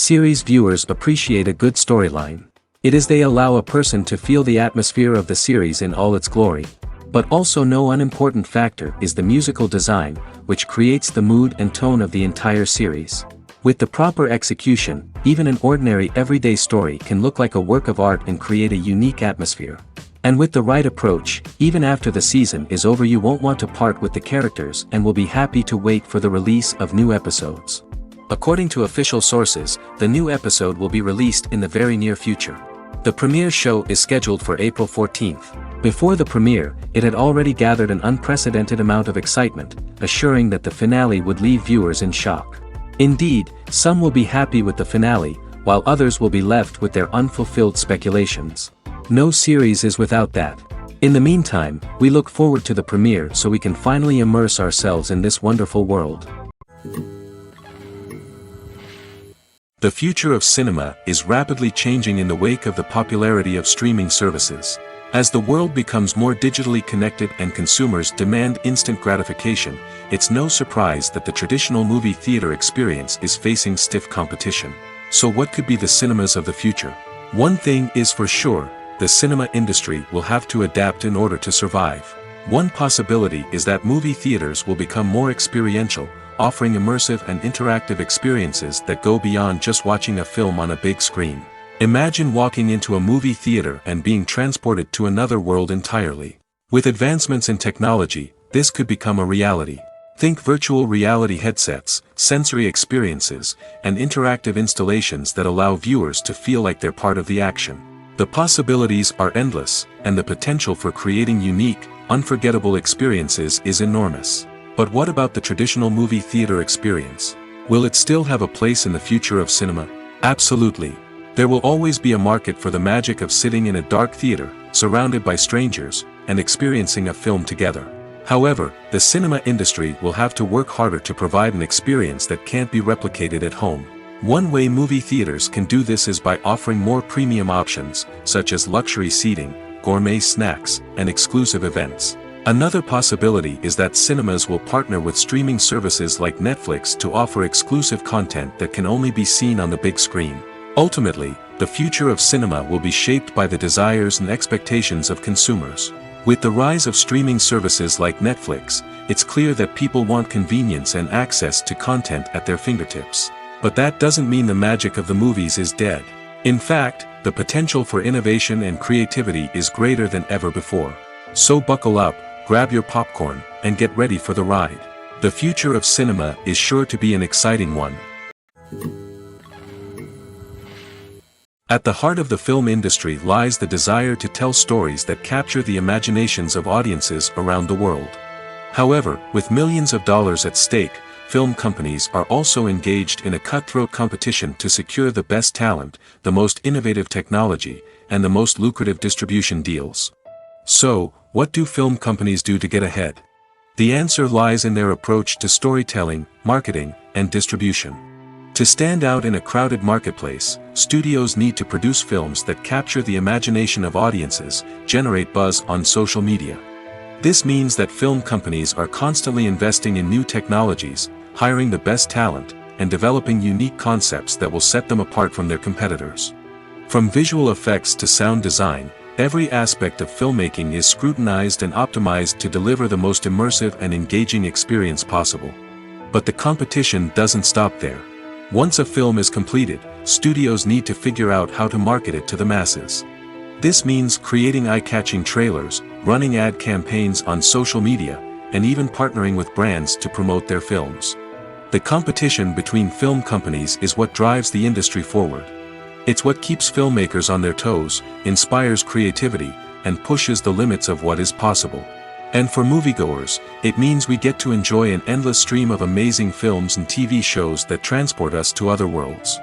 Series viewers appreciate a good storyline. It is they allow a person to feel the atmosphere of the series in all its glory. But also no unimportant factor is the musical design, which creates the mood and tone of the entire series. With the proper execution, even an ordinary everyday story can look like a work of art and create a unique atmosphere. And with the right approach, even after the season is over you won't want to part with the characters and will be happy to wait for the release of new episodes. According to official sources, the new episode will be released in the very near future. The premiere show is scheduled for April 14th. Before the premiere, it had already gathered an unprecedented amount of excitement, assuring that the finale would leave viewers in shock. Indeed, some will be happy with the finale, while others will be left with their unfulfilled speculations. No series is without that. In the meantime, we look forward to the premiere so we can finally immerse ourselves in this wonderful world. The future of cinema is rapidly changing in the wake of the popularity of streaming services. As the world becomes more digitally connected and consumers demand instant gratification, it's no surprise that the traditional movie theater experience is facing stiff competition. So what could be the cinemas of the future? One thing is for sure, the cinema industry will have to adapt in order to survive. One possibility is that movie theaters will become more experiential, offering immersive and interactive experiences that go beyond just watching a film on a big screen. Imagine walking into a movie theater and being transported to another world entirely. With advancements in technology, this could become a reality. Think virtual reality headsets, sensory experiences, and interactive installations that allow viewers to feel like they're part of the action. The possibilities are endless, and the potential for creating unique, unforgettable experiences is enormous. But what about the traditional movie theater experience? Will it still have a place in the future of cinema? Absolutely. There will always be a market for the magic of sitting in a dark theater, surrounded by strangers, and experiencing a film together. However, the cinema industry will have to work harder to provide an experience that can't be replicated at home. One way movie theaters can do this is by offering more premium options, such as luxury seating, gourmet snacks, and exclusive events. Another possibility is that cinemas will partner with streaming services like Netflix to offer exclusive content that can only be seen on the big screen. Ultimately, the future of cinema will be shaped by the desires and expectations of consumers. With the rise of streaming services like Netflix, it's clear that people want convenience and access to content at their fingertips. But that doesn't mean the magic of the movies is dead. In fact, the potential for innovation and creativity is greater than ever before. So buckle up, grab your popcorn, and get ready for the ride. The future of cinema is sure to be an exciting one. At the heart of the film industry lies the desire to tell stories that capture the imaginations of audiences around the world. However, with millions of dollars at stake, film companies are also engaged in a cutthroat competition to secure the best talent, the most innovative technology, and the most lucrative distribution deals. So, what do film companies do to get ahead? The answer lies in their approach to storytelling, marketing, and distribution. To stand out in a crowded marketplace, studios need to produce films that capture the imagination of audiences, generate buzz on social media. This means that film companies are constantly investing in new technologies, hiring the best talent, and developing unique concepts that will set them apart from their competitors. From visual effects to sound design, every aspect of filmmaking is scrutinized and optimized to deliver the most immersive and engaging experience possible. But the competition doesn't stop there. Once a film is completed, studios need to figure out how to market it to the masses. This means creating eye-catching trailers, running ad campaigns on social media, and even partnering with brands to promote their films. The competition between film companies is what drives the industry forward. It's what keeps filmmakers on their toes, inspires creativity, and pushes the limits of what is possible. And for moviegoers, it means we get to enjoy an endless stream of amazing films and TV shows that transport us to other worlds.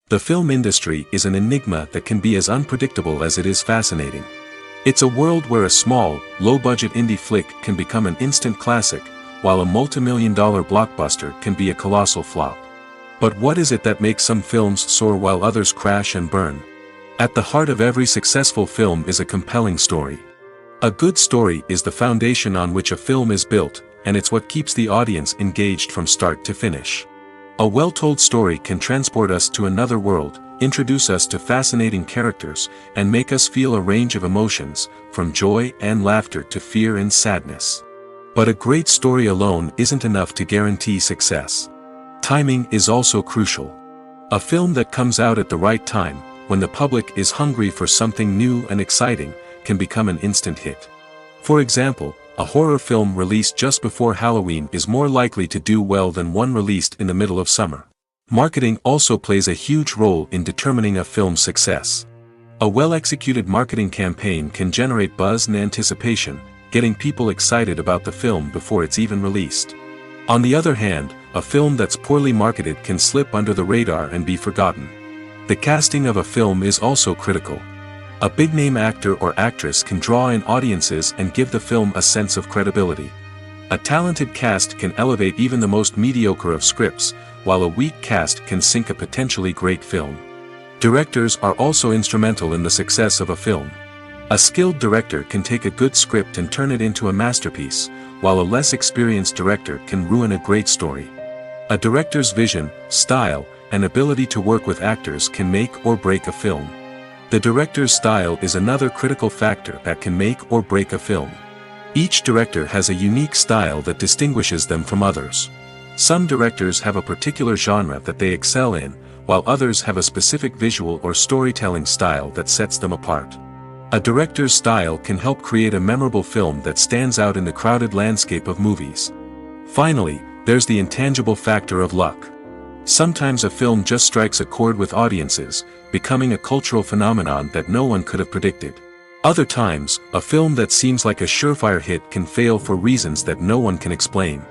The film industry is an enigma that can be as unpredictable as it is fascinating. It's a world where a small, low-budget indie flick can become an instant classic, while a multi-million-dollar blockbuster can be a colossal flop. But what is it that makes some films soar while others crash and burn? At the heart of every successful film is a compelling story. A good story is the foundation on which a film is built, and it's what keeps the audience engaged from start to finish. A well-told story can transport us to another world, introduce us to fascinating characters, and make us feel a range of emotions, from joy and laughter to fear and sadness. But a great story alone isn't enough to guarantee success. Timing is also crucial. A film that comes out at the right time, when the public is hungry for something new and exciting, can become an instant hit. For example, a horror film released just before Halloween is more likely to do well than one released in the middle of summer. Marketing also plays a huge role in determining a film's success. A well-executed marketing campaign can generate buzz and anticipation, getting people excited about the film before it's even released. On the other hand, a film that's poorly marketed can slip under the radar and be forgotten. The casting of a film is also critical. A big-name actor or actress can draw in audiences and give the film a sense of credibility. A talented cast can elevate even the most mediocre of scripts, while a weak cast can sink a potentially great film. Directors are also instrumental in the success of a film. A skilled director can take a good script and turn it into a masterpiece, while a less experienced director can ruin a great story. A director's vision, style, and ability to work with actors can make or break a film. The director's style is another critical factor that can make or break a film. Each director has a unique style that distinguishes them from others. Some directors have a particular genre that they excel in, while others have a specific visual or storytelling style that sets them apart. A director's style can help create a memorable film that stands out in the crowded landscape of movies. Finally, there's the intangible factor of luck. Sometimes a film just strikes a chord with audiences, becoming a cultural phenomenon that no one could have predicted. Other times, a film that seems like a surefire hit can fail for reasons that no one can explain.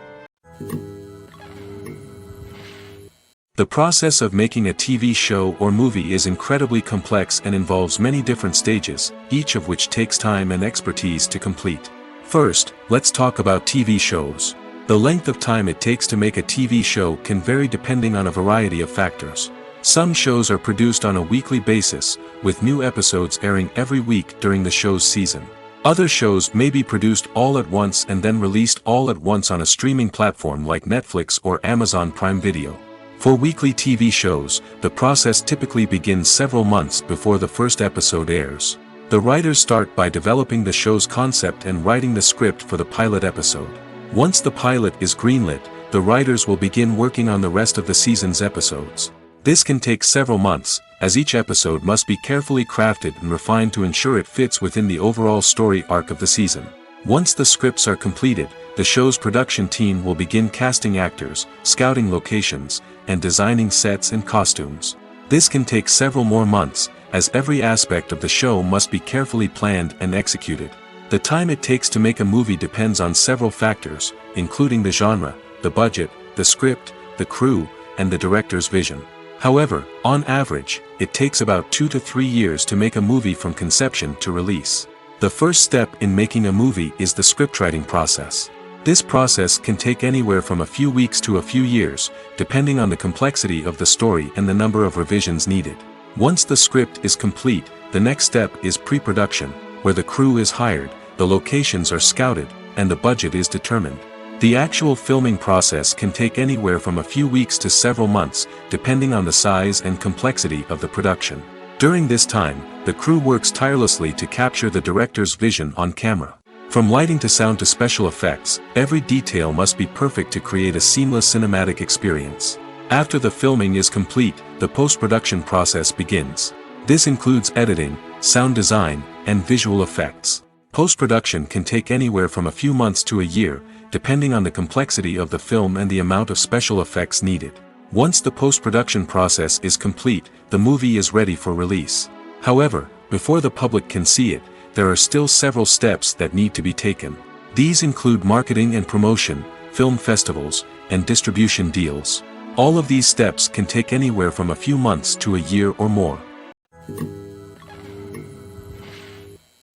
The process of making a TV show or movie is incredibly complex and involves many different stages, each of which takes time and expertise to complete. First, let's talk about TV shows. The length of time it takes to make a TV show can vary depending on a variety of factors. Some shows are produced on a weekly basis, with new episodes airing every week during the show's season. Other shows may be produced all at once and then released all at once on a streaming platform like Netflix or Amazon Prime Video. For weekly TV shows, the process typically begins several months before the first episode airs. The writers start by developing the show's concept and writing the script for the pilot episode. Once the pilot is greenlit, the writers will begin working on the rest of the season's episodes. This can take several months, as each episode must be carefully crafted and refined to ensure it fits within the overall story arc of the season. Once the scripts are completed, the show's production team will begin casting actors, scouting locations, and designing sets and costumes. This can take several more months, as every aspect of the show must be carefully planned and executed. The time it takes to make a movie depends on several factors, including the genre, the budget, the script, the crew, and the director's vision. However, on average, it takes about 2 to 3 years to make a movie from conception to release. The first step in making a movie is the scriptwriting process. This process can take anywhere from a few weeks to a few years, depending on the complexity of the story and the number of revisions needed. Once the script is complete, the next step is pre-production, where the crew is hired, the locations are scouted, and the budget is determined. The actual filming process can take anywhere from a few weeks to several months, depending on the size and complexity of the production. During this time, the crew works tirelessly to capture the director's vision on camera. From lighting to sound to special effects, every detail must be perfect to create a seamless cinematic experience. After the filming is complete, the post-production process begins. This includes editing, sound design, and visual effects. Post-production can take anywhere from a few months to a year, depending on the complexity of the film and the amount of special effects needed. Once the post-production process is complete, the movie is ready for release. However, before the public can see it, there are still several steps that need to be taken. These include marketing and promotion, film festivals, and distribution deals. All of these steps can take anywhere from a few months to a year or more.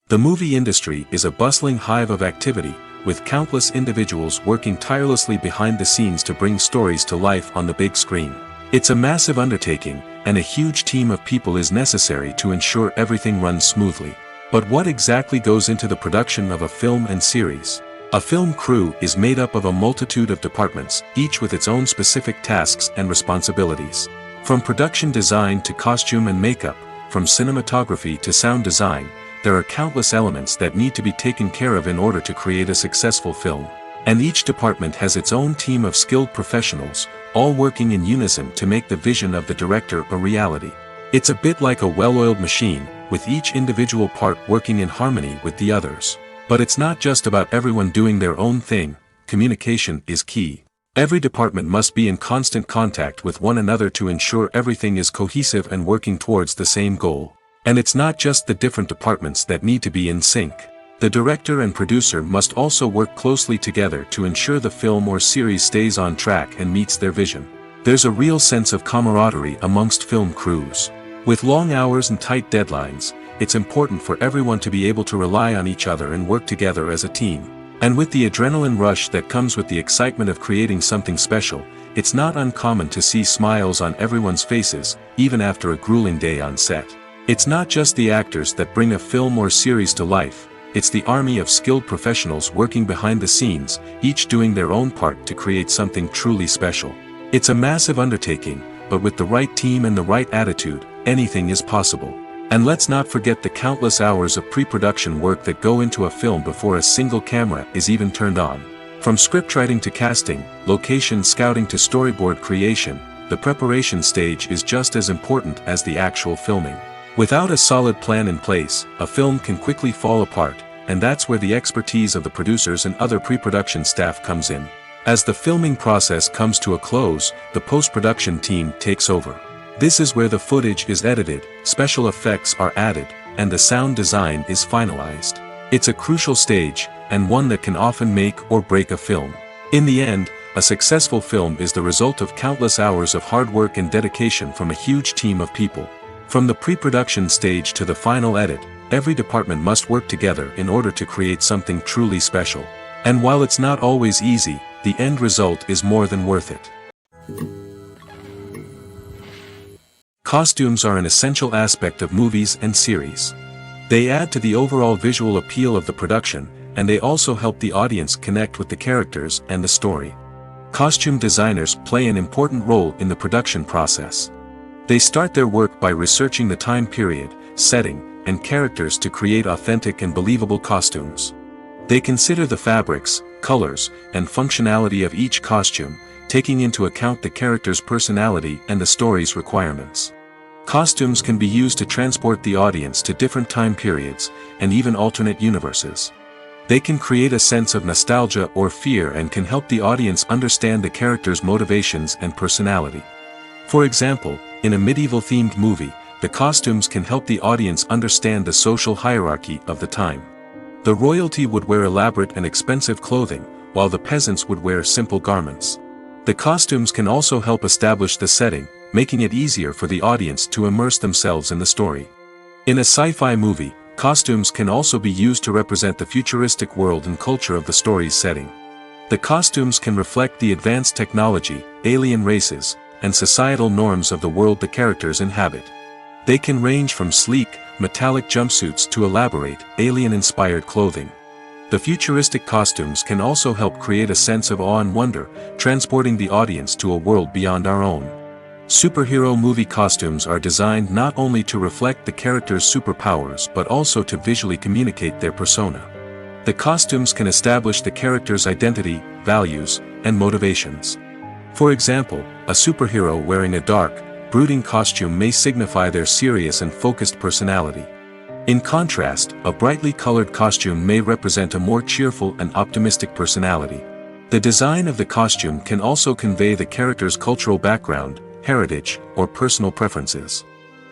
The movie industry is a bustling hive of activity, with countless individuals working tirelessly behind the scenes to bring stories to life on the big screen. It's a massive undertaking, and a huge team of people is necessary to ensure everything runs smoothly. But what exactly goes into the production of a film and series? A film crew is made up of a multitude of departments, each with its own specific tasks and responsibilities. From production design to costume and makeup, from cinematography to sound design, there are countless elements that need to be taken care of in order to create a successful film. And each department has its own team of skilled professionals, all working in unison to make the vision of the director a reality. It's a bit like a well-oiled machine, with each individual part working in harmony with the others. But it's not just about everyone doing their own thing. Communication is key. Every department must be in constant contact with one another to ensure everything is cohesive and working towards the same goal. And it's not just the different departments that need to be in sync. The director and producer must also work closely together to ensure the film or series stays on track and meets their vision. There's a real sense of camaraderie amongst film crews. With long hours and tight deadlines, it's important for everyone to be able to rely on each other and work together as a team. And with the adrenaline rush that comes with the excitement of creating something special, it's not uncommon to see smiles on everyone's faces, even after a grueling day on set. It's not just the actors that bring a film or series to life, it's the army of skilled professionals working behind the scenes, each doing their own part to create something truly special. It's a massive undertaking, but with the right team and the right attitude, anything is possible. And let's not forget the countless hours of pre-production work that go into a film before a single camera is even turned on. From scriptwriting to casting, location scouting to storyboard creation, the preparation stage is just as important as the actual filming. Without a solid plan in place, a film can quickly fall apart, and that's where the expertise of the producers and other pre-production staff comes in. As the filming process comes to a close, the post-production team takes over. This is where the footage is edited, special effects are added, and the sound design is finalized. It's a crucial stage, and one that can often make or break a film. In the end, a successful film is the result of countless hours of hard work and dedication from a huge team of people. From the pre-production stage to the final edit, every department must work together in order to create something truly special. And while it's not always easy, the end result is more than worth it. Costumes are an essential aspect of movies and series. They add to the overall visual appeal of the production, and they also help the audience connect with the characters and the story. Costume designers play an important role in the production process. They start their work by researching the time period, setting, and characters to create authentic and believable costumes. They consider the fabrics, colors, and functionality of each costume, taking into account the character's personality and the story's requirements. Costumes can be used to transport the audience to different time periods, and even alternate universes. They can create a sense of nostalgia or fear and can help the audience understand the character's motivations and personality. For example, in a medieval-themed movie, the costumes can help the audience understand the social hierarchy of the time. The royalty would wear elaborate and expensive clothing, while the peasants would wear simple garments. The costumes can also help establish the setting, making it easier for the audience to immerse themselves in the story. In a sci-fi movie, costumes can also be used to represent the futuristic world and culture of the story's setting. The costumes can reflect the advanced technology, alien races, and societal norms of the world the characters inhabit. They can range from sleek, metallic jumpsuits to elaborate, alien-inspired clothing. The futuristic costumes can also help create a sense of awe and wonder, transporting the audience to a world beyond our own. Superhero movie costumes are designed not only to reflect the character's superpowers but also to visually communicate their persona. The costumes can establish the character's identity, values, and motivations. For example, a superhero wearing a dark, brooding costume may signify their serious and focused personality. In contrast, a brightly colored costume may represent a more cheerful and optimistic personality. The design of the costume can also convey the character's cultural background, heritage, or personal preferences.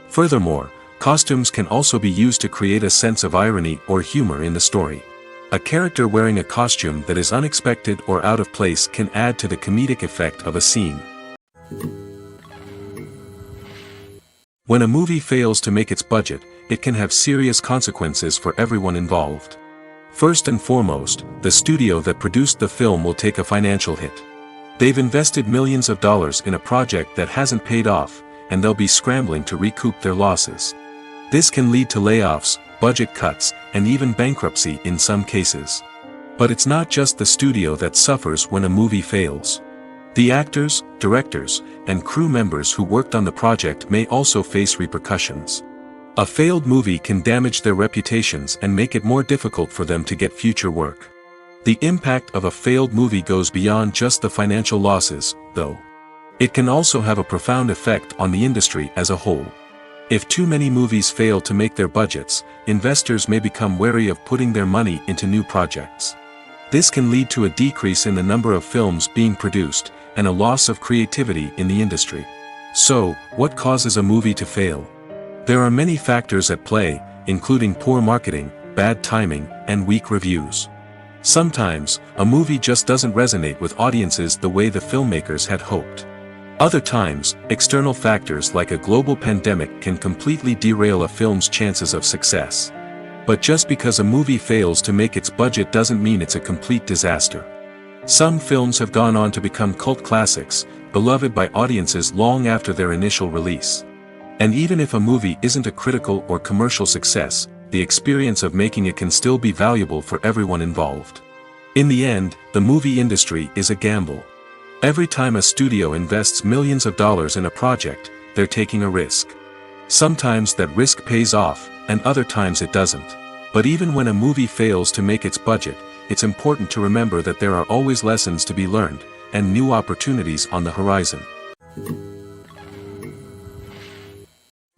Furthermore, costumes can also be used to create a sense of irony or humor in the story. A character wearing a costume that is unexpected or out of place can add to the comedic effect of a scene. When a movie fails to make its budget, it can have serious consequences for everyone involved. First and foremost, the studio that produced the film will take a financial hit. They've invested millions of dollars in a project that hasn't paid off, and they'll be scrambling to recoup their losses. This can lead to layoffs, budget cuts, and even bankruptcy in some cases. But it's not just the studio that suffers when a movie fails. The actors, directors, and crew members who worked on the project may also face repercussions. A failed movie can damage their reputations and make it more difficult for them to get future work. The impact of a failed movie goes beyond just the financial losses, though. It can also have a profound effect on the industry as a whole. If too many movies fail to make their budgets, investors may become wary of putting their money into new projects. This can lead to a decrease in the number of films being produced, and a loss of creativity in the industry. So, what causes a movie to fail? There are many factors at play, including poor marketing, bad timing, and weak reviews. Sometimes, a movie just doesn't resonate with audiences the way the filmmakers had hoped. Other times, external factors like a global pandemic can completely derail a film's chances of success. But just because a movie fails to make its budget doesn't mean it's a complete disaster. Some films have gone on to become cult classics, beloved by audiences long after their initial release. And even if a movie isn't a critical or commercial success, the experience of making it can still be valuable for everyone involved. In the end, the movie industry is a gamble. Every time a studio invests millions of dollars in a project, they're taking a risk. Sometimes that risk pays off, and other times it doesn't. But even when a movie fails to make its budget, it's important to remember that there are always lessons to be learned, and new opportunities on the horizon.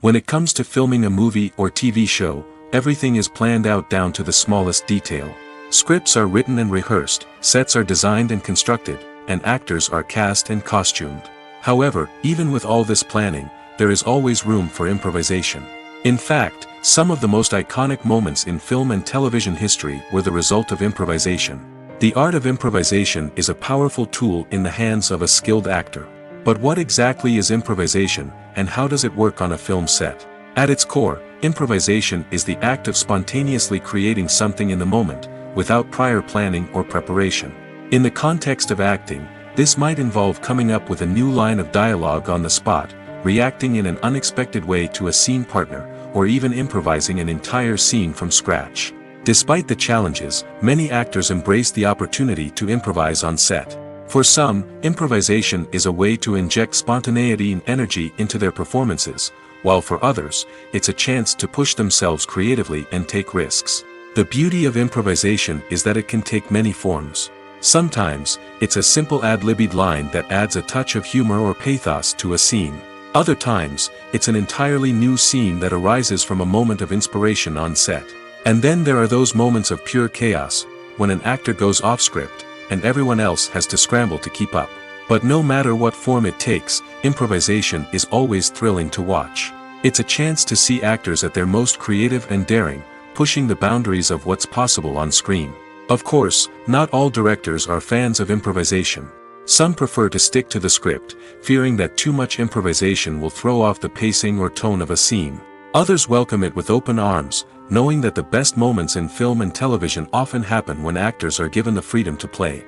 When it comes to filming a movie or TV show, everything is planned out down to the smallest detail. Scripts are written and rehearsed, sets are designed and constructed, and actors are cast and costumed. However, even with all this planning, there is always room for improvisation. In fact, some of the most iconic moments in film and television history were the result of improvisation. The art of improvisation is a powerful tool in the hands of a skilled actor. But what exactly is improvisation, and how does it work on a film set? At its core, improvisation is the act of spontaneously creating something in the moment, without prior planning or preparation. In the context of acting, this might involve coming up with a new line of dialogue on the spot, reacting in an unexpected way to a scene partner, or even improvising an entire scene from scratch. Despite the challenges, many actors embrace the opportunity to improvise on set. For some, improvisation is a way to inject spontaneity and energy into their performances, while for others, it's a chance to push themselves creatively and take risks. The beauty of improvisation is that it can take many forms. Sometimes, it's a simple ad-libbed line that adds a touch of humor or pathos to a scene. Other times, it's an entirely new scene that arises from a moment of inspiration on set. And then there are those moments of pure chaos, when an actor goes off script, and everyone else has to scramble to keep up. But no matter what form it takes, improvisation is always thrilling to watch. It's a chance to see actors at their most creative and daring, pushing the boundaries of what's possible on screen. Of course, not all directors are fans of improvisation. Some prefer to stick to the script, fearing that too much improvisation will throw off the pacing or tone of a scene. Others welcome it with open arms, knowing that the best moments in film and television often happen when actors are given the freedom to play.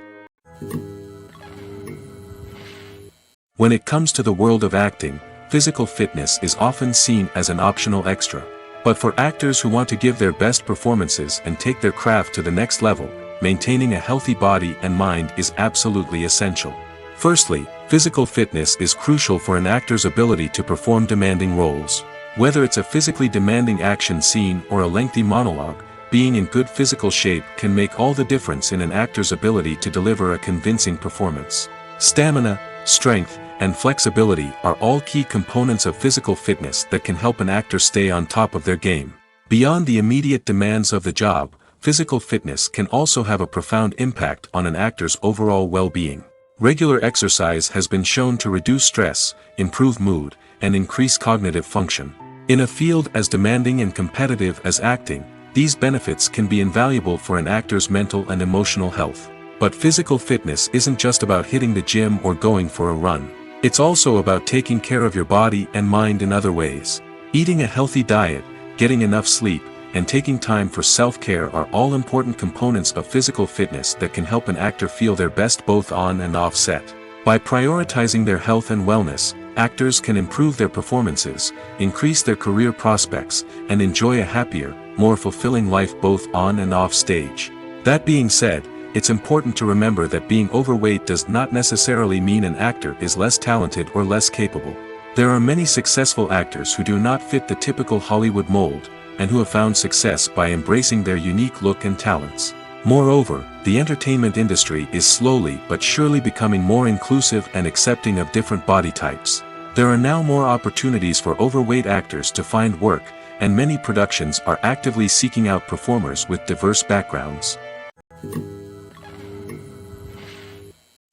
When it comes to the world of acting, physical fitness is often seen as an optional extra. But for actors who want to give their best performances and take their craft to the next level, maintaining a healthy body and mind is absolutely essential. Firstly, physical fitness is crucial for an actor's ability to perform demanding roles. Whether it's a physically demanding action scene or a lengthy monologue, being in good physical shape can make all the difference in an actor's ability to deliver a convincing performance. Stamina, strength, and flexibility are all key components of physical fitness that can help an actor stay on top of their game. Beyond the immediate demands of the job, physical fitness can also have a profound impact on an actor's overall well-being. Regular exercise has been shown to reduce stress, improve mood, and increase cognitive function. In a field as demanding and competitive as acting, these benefits can be invaluable for an actor's mental and emotional health. But physical fitness isn't just about hitting the gym or going for a run. It's also about taking care of your body and mind in other ways. Eating a healthy diet, getting enough sleep, and taking time for self-care are all important components of physical fitness that can help an actor feel their best both on and off set. By prioritizing their health and wellness, actors can improve their performances, increase their career prospects, and enjoy a happier, more fulfilling life both on and off stage. That being said, it's important to remember that being overweight does not necessarily mean an actor is less talented or less capable. There are many successful actors who do not fit the typical Hollywood mold, and who have found success by embracing their unique look and talents. Moreover, the entertainment industry is slowly but surely becoming more inclusive and accepting of different body types. There are now more opportunities for overweight actors to find work, and many productions are actively seeking out performers with diverse backgrounds.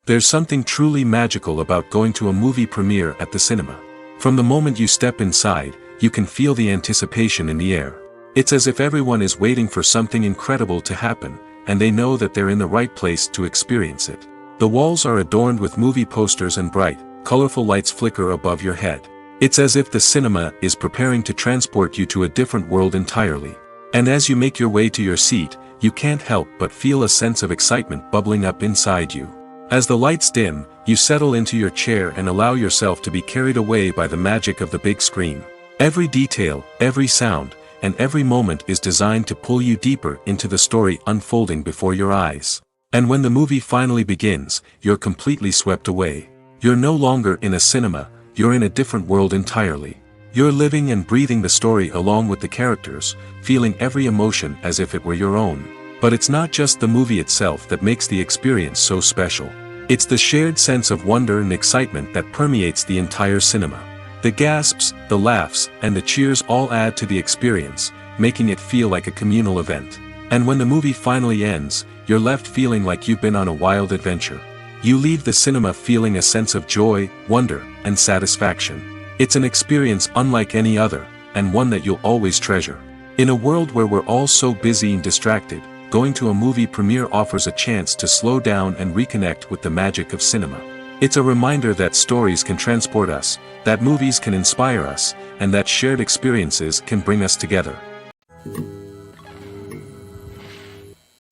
There's something truly magical about going to a movie premiere at the cinema. From the moment you step inside, you can feel the anticipation in the air. It's as if everyone is waiting for something incredible to happen, and they know that they're in the right place to experience it. The walls are adorned with movie posters and bright, colorful lights flicker above your head. It's as if the cinema is preparing to transport you to a different world entirely. And as you make your way to your seat, you can't help but feel a sense of excitement bubbling up inside you. As the lights dim, you settle into your chair and allow yourself to be carried away by the magic of the big screen. Every detail, every sound, and every moment is designed to pull you deeper into the story unfolding before your eyes. And when the movie finally begins, you're completely swept away. You're no longer in a cinema, you're in a different world entirely. You're living and breathing the story along with the characters, feeling every emotion as if it were your own. But it's not just the movie itself that makes the experience so special. It's the shared sense of wonder and excitement that permeates the entire cinema. The gasps, the laughs, and the cheers all add to the experience, making it feel like a communal event. And when the movie finally ends, you're left feeling like you've been on a wild adventure. You leave the cinema feeling a sense of joy, wonder, and satisfaction. It's an experience unlike any other, and one that you'll always treasure. In a world where we're all so busy and distracted, going to a movie premiere offers a chance to slow down and reconnect with the magic of cinema. It's a reminder that stories can transport us, that movies can inspire us, and that shared experiences can bring us together.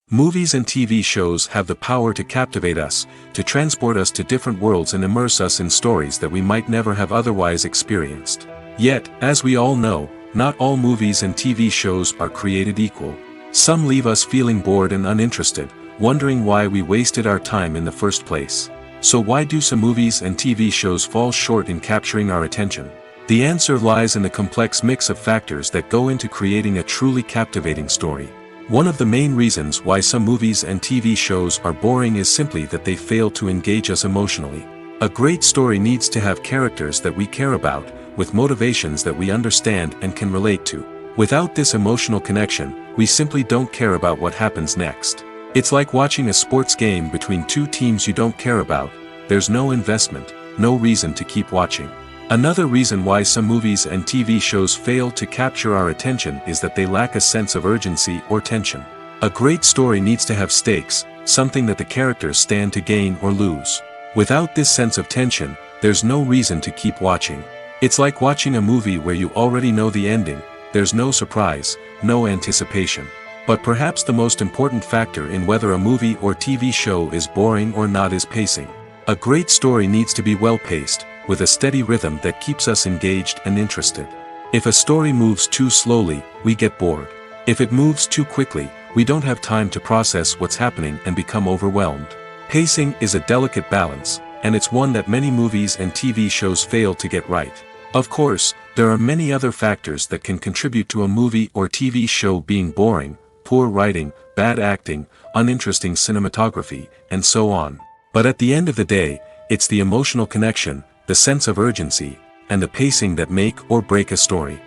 Movies and TV shows have the power to captivate us, to transport us to different worlds and immerse us in stories that we might never have otherwise experienced. Yet, as we all know, not all movies and TV shows are created equal. Some leave us feeling bored and uninterested, wondering why we wasted our time in the first place. So why do some movies and TV shows fall short in capturing our attention? The answer lies in the complex mix of factors that go into creating a truly captivating story. One of the main reasons why some movies and TV shows are boring is simply that they fail to engage us emotionally. A great story needs to have characters that we care about, with motivations that we understand and can relate to. Without this emotional connection, we simply don't care about what happens next. It's like watching a sports game between two teams you don't care about. There's no investment, no reason to keep watching. Another reason why some movies and TV shows fail to capture our attention is that they lack a sense of urgency or tension. A great story needs to have stakes, something that the characters stand to gain or lose. Without this sense of tension, there's no reason to keep watching. It's like watching a movie where you already know the ending. There's no surprise, no anticipation. But perhaps the most important factor in whether a movie or TV show is boring or not is pacing. A great story needs to be well-paced, with a steady rhythm that keeps us engaged and interested. If a story moves too slowly, we get bored. If it moves too quickly, we don't have time to process what's happening and become overwhelmed. Pacing is a delicate balance, and it's one that many movies and TV shows fail to get right. Of course, there are many other factors that can contribute to a movie or TV show being boring: poor writing, bad acting, uninteresting cinematography, and so on. But at the end of the day, it's the emotional connection, the sense of urgency, and the pacing that make or break a story.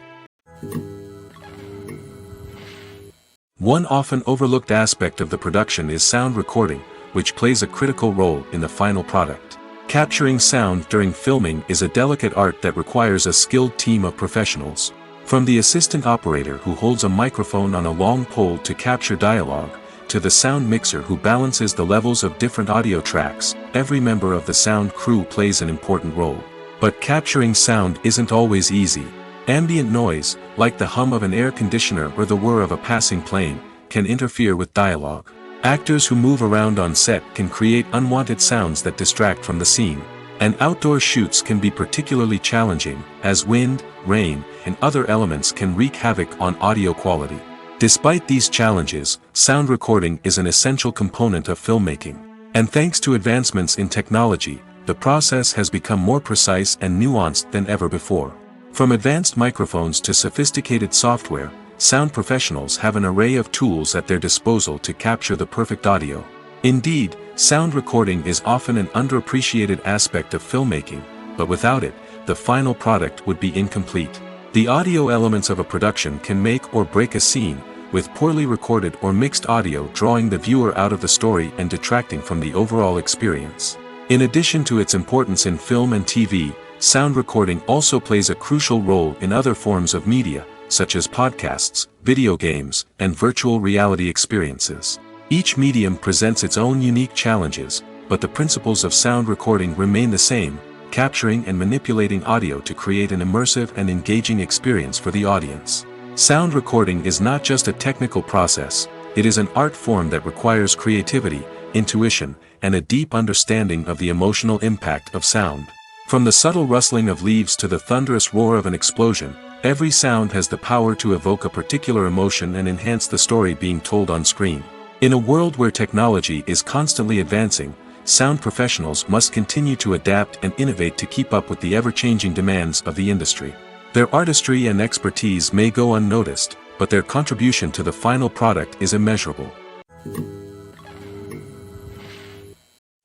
One often overlooked aspect of the production is sound recording, which plays a critical role in the final product. Capturing sound during filming is a delicate art that requires a skilled team of professionals. From the assistant operator who holds a microphone on a long pole to capture dialogue, to the sound mixer who balances the levels of different audio tracks, every member of the sound crew plays an important role. But capturing sound isn't always easy. Ambient noise, like the hum of an air conditioner or the whir of a passing plane, can interfere with dialogue. Actors who move around on set can create unwanted sounds that distract from the scene. And outdoor shoots can be particularly challenging, as wind, rain, and other elements can wreak havoc on audio quality. Despite these challenges, sound recording is an essential component of filmmaking. And thanks to advancements in technology, the process has become more precise and nuanced than ever before. From advanced microphones to sophisticated software, sound professionals have an array of tools at their disposal to capture the perfect audio. Indeed, sound recording is often an underappreciated aspect of filmmaking, but without it, the final product would be incomplete. The audio elements of a production can make or break a scene, with poorly recorded or mixed audio drawing the viewer out of the story and detracting from the overall experience. In addition to its importance in film and TV, sound recording also plays a crucial role in other forms of media, such as podcasts, video games, and virtual reality experiences. Each medium presents its own unique challenges, but the principles of sound recording remain the same, capturing and manipulating audio to create an immersive and engaging experience for the audience. Sound recording is not just a technical process, it is an art form that requires creativity, intuition, and a deep understanding of the emotional impact of sound. From the subtle rustling of leaves to the thunderous roar of an explosion, every sound has the power to evoke a particular emotion and enhance the story being told on screen. In a world where technology is constantly advancing, sound professionals must continue to adapt and innovate to keep up with the ever-changing demands of the industry. Their artistry and expertise may go unnoticed, but their contribution to the final product is immeasurable.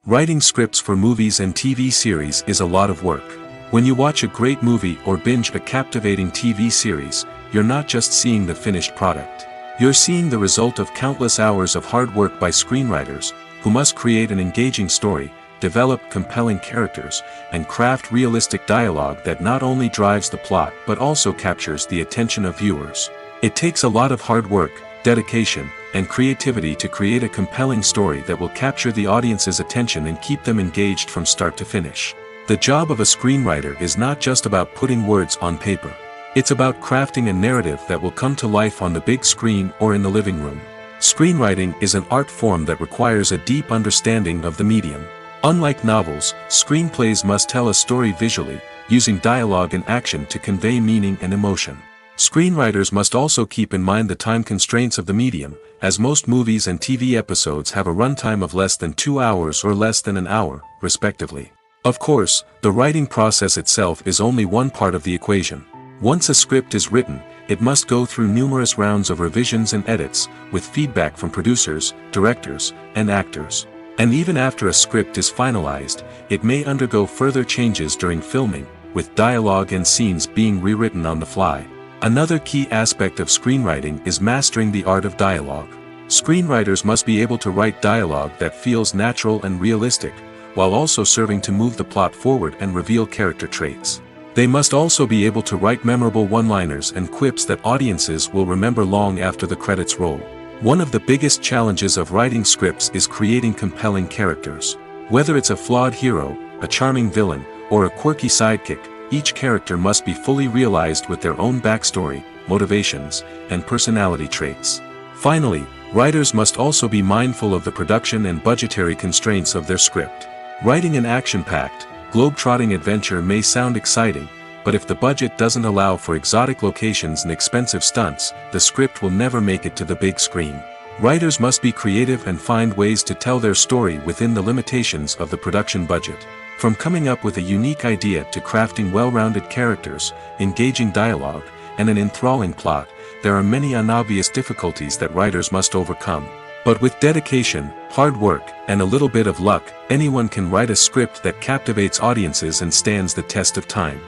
Writing scripts for movies and TV series is a lot of work. When you watch a great movie or binge a captivating TV series, you're not just seeing the finished product. You're seeing the result of countless hours of hard work by screenwriters, who must create an engaging story, develop compelling characters, and craft realistic dialogue that not only drives the plot but also captures the attention of viewers. It takes a lot of hard work, dedication, and creativity to create a compelling story that will capture the audience's attention and keep them engaged from start to finish. The job of a screenwriter is not just about putting words on paper. It's about crafting a narrative that will come to life on the big screen or in the living room. Screenwriting is an art form that requires a deep understanding of the medium. Unlike novels, screenplays must tell a story visually, using dialogue and action to convey meaning and emotion. Screenwriters must also keep in mind the time constraints of the medium, as most movies and TV episodes have a runtime of less than 2 hours or less than an hour, respectively. Of course, the writing process itself is only one part of the equation. Once a script is written, it must go through numerous rounds of revisions and edits, with feedback from producers, directors, and actors. And even after a script is finalized, it may undergo further changes during filming, with dialogue and scenes being rewritten on the fly. Another key aspect of screenwriting is mastering the art of dialogue. Screenwriters must be able to write dialogue that feels natural and realistic, while also serving to move the plot forward and reveal character traits. They must also be able to write memorable one-liners and quips that audiences will remember long after the credits roll. One of the biggest challenges of writing scripts is creating compelling characters. Whether it's a flawed hero, a charming villain, or a quirky sidekick, each character must be fully realized with their own backstory, motivations, and personality traits. Finally, writers must also be mindful of the production and budgetary constraints of their script. Writing an action-packed, globe-trotting adventure may sound exciting, but if the budget doesn't allow for exotic locations and expensive stunts, the script will never make it to the big screen. Writers must be creative and find ways to tell their story within the limitations of the production budget. From coming up with a unique idea to crafting well-rounded characters, engaging dialogue, and an enthralling plot, there are many unobvious difficulties that writers must overcome. But with dedication, hard work, and a little bit of luck, anyone can write a script that captivates audiences and stands the test of time.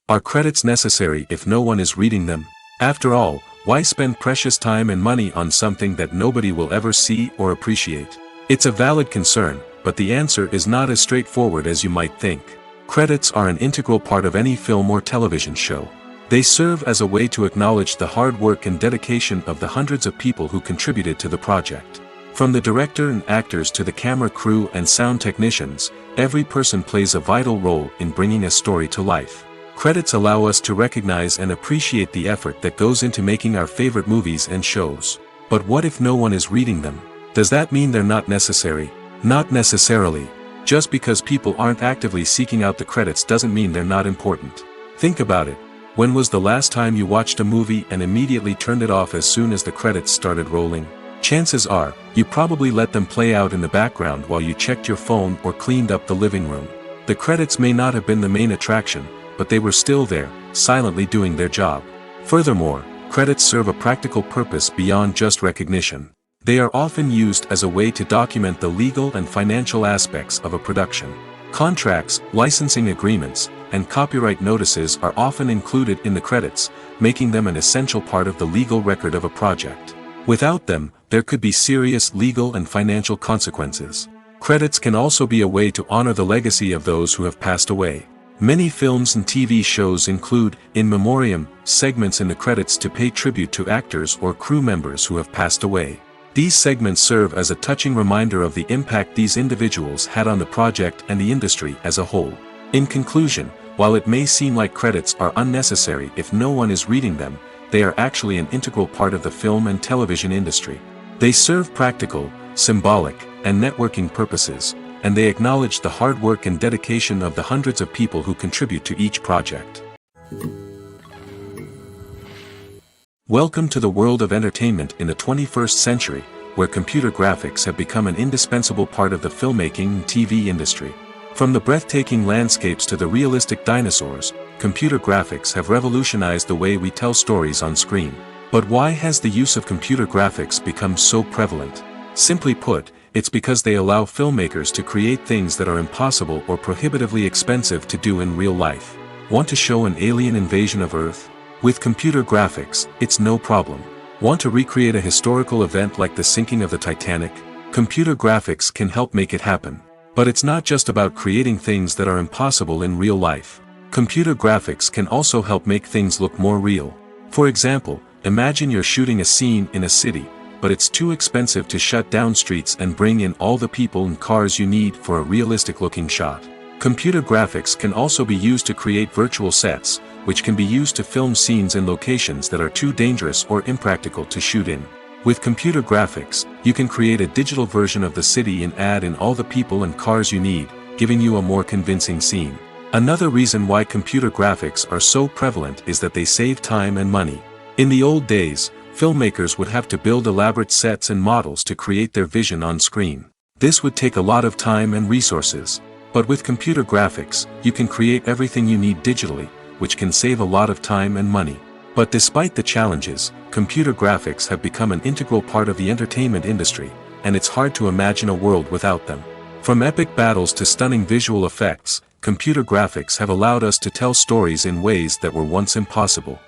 Are credits necessary if no one is reading them? After all, why spend precious time and money on something that nobody will ever see or appreciate? It's a valid concern, but the answer is not as straightforward as you might think. Credits are an integral part of any film or television show. They serve as a way to acknowledge the hard work and dedication of the hundreds of people who contributed to the project. From the director and actors to the camera crew and sound technicians, every person plays a vital role in bringing a story to life. Credits allow us to recognize and appreciate the effort that goes into making our favorite movies and shows. But what if no one is reading them? Does that mean they're not necessary? Not necessarily. Just because people aren't actively seeking out the credits doesn't mean they're not important. Think about it. When was the last time you watched a movie and immediately turned it off as soon as the credits started rolling? Chances are, you probably let them play out in the background while you checked your phone or cleaned up the living room. The credits may not have been the main attraction, but they were still there, silently doing their job. Furthermore, credits serve a practical purpose beyond just recognition. They are often used as a way to document the legal and financial aspects of a production. Contracts, licensing agreements, and copyright notices are often included in the credits, making them an essential part of the legal record of a project. Without them, there could be serious legal and financial consequences. Credits can also be a way to honor the legacy of those who have passed away. Many films and TV shows include, in memoriam, segments in the credits to pay tribute to actors or crew members who have passed away. These segments serve as a touching reminder of the impact these individuals had on the project and the industry as a whole. In conclusion, while it may seem like credits are unnecessary if no one is reading them, they are actually an integral part of the film and television industry. They serve practical, symbolic, and networking purposes, and they acknowledge the hard work and dedication of the hundreds of people who contribute to each project. Welcome to the world of entertainment in the 21st century, where computer graphics have become an indispensable part of the filmmaking and TV industry. From the breathtaking landscapes to the realistic dinosaurs, computer graphics have revolutionized the way we tell stories on screen. But why has the use of computer graphics become so prevalent? Simply put, it's because they allow filmmakers to create things that are impossible or prohibitively expensive to do in real life. Want to show an alien invasion of Earth? With computer graphics, it's no problem. Want to recreate a historical event like the sinking of the Titanic? Computer graphics can help make it happen. But it's not just about creating things that are impossible in real life. Computer graphics can also help make things look more real. For example, imagine you're shooting a scene in a city, but it's too expensive to shut down streets and bring in all the people and cars you need for a realistic-looking shot. Computer graphics can also be used to create virtual sets, which can be used to film scenes in locations that are too dangerous or impractical to shoot in. With computer graphics, you can create a digital version of the city and add in all the people and cars you need, giving you a more convincing scene. Another reason why computer graphics are so prevalent is that they save time and money. In the old days, filmmakers would have to build elaborate sets and models to create their vision on screen. This would take a lot of time and resources. But with computer graphics, you can create everything you need digitally, which can save a lot of time and money. But despite the challenges, computer graphics have become an integral part of the entertainment industry, and it's hard to imagine a world without them. From epic battles to stunning visual effects, computer graphics have allowed us to tell stories in ways that were once impossible.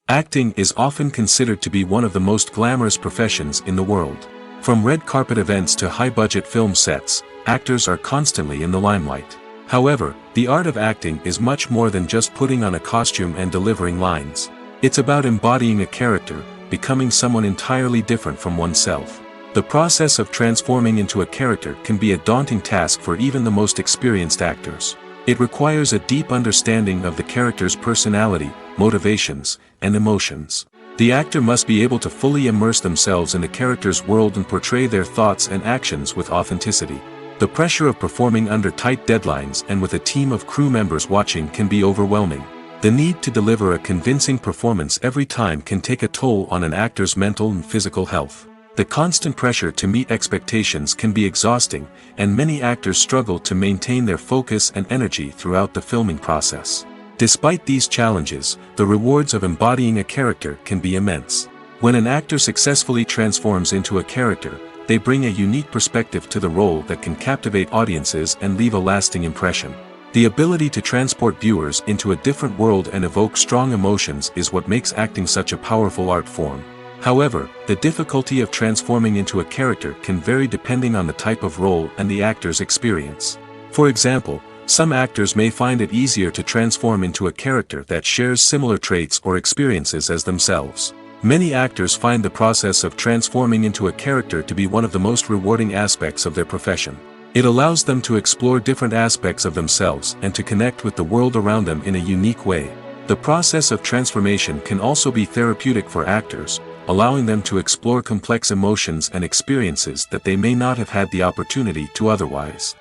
Acting is often considered to be one of the most glamorous professions in the world. From red carpet events to high-budget film sets, actors are constantly in the limelight. However, the art of acting is much more than just putting on a costume and delivering lines. It's about embodying a character, becoming someone entirely different from oneself. The process of transforming into a character can be a daunting task for even the most experienced actors. It requires a deep understanding of the character's personality, motivations, and emotions. The actor must be able to fully immerse themselves in the character's world and portray their thoughts and actions with authenticity. The pressure of performing under tight deadlines and with a team of crew members watching can be overwhelming. The need to deliver a convincing performance every time can take a toll on an actor's mental and physical health. The constant pressure to meet expectations can be exhausting, and many actors struggle to maintain their focus and energy throughout the filming process. Despite these challenges, the rewards of embodying a character can be immense. When an actor successfully transforms into a character, they bring a unique perspective to the role that can captivate audiences and leave a lasting impression. The ability to transport viewers into a different world and evoke strong emotions is what makes acting such a powerful art form. However, the difficulty of transforming into a character can vary depending on the type of role and the actor's experience. For example, some actors may find it easier to transform into a character that shares similar traits or experiences as themselves. Many actors find the process of transforming into a character to be one of the most rewarding aspects of their profession. It allows them to explore different aspects of themselves and to connect with the world around them in a unique way. The process of transformation can also be therapeutic for actors, allowing them to explore complex emotions and experiences that they may not have had the opportunity to otherwise.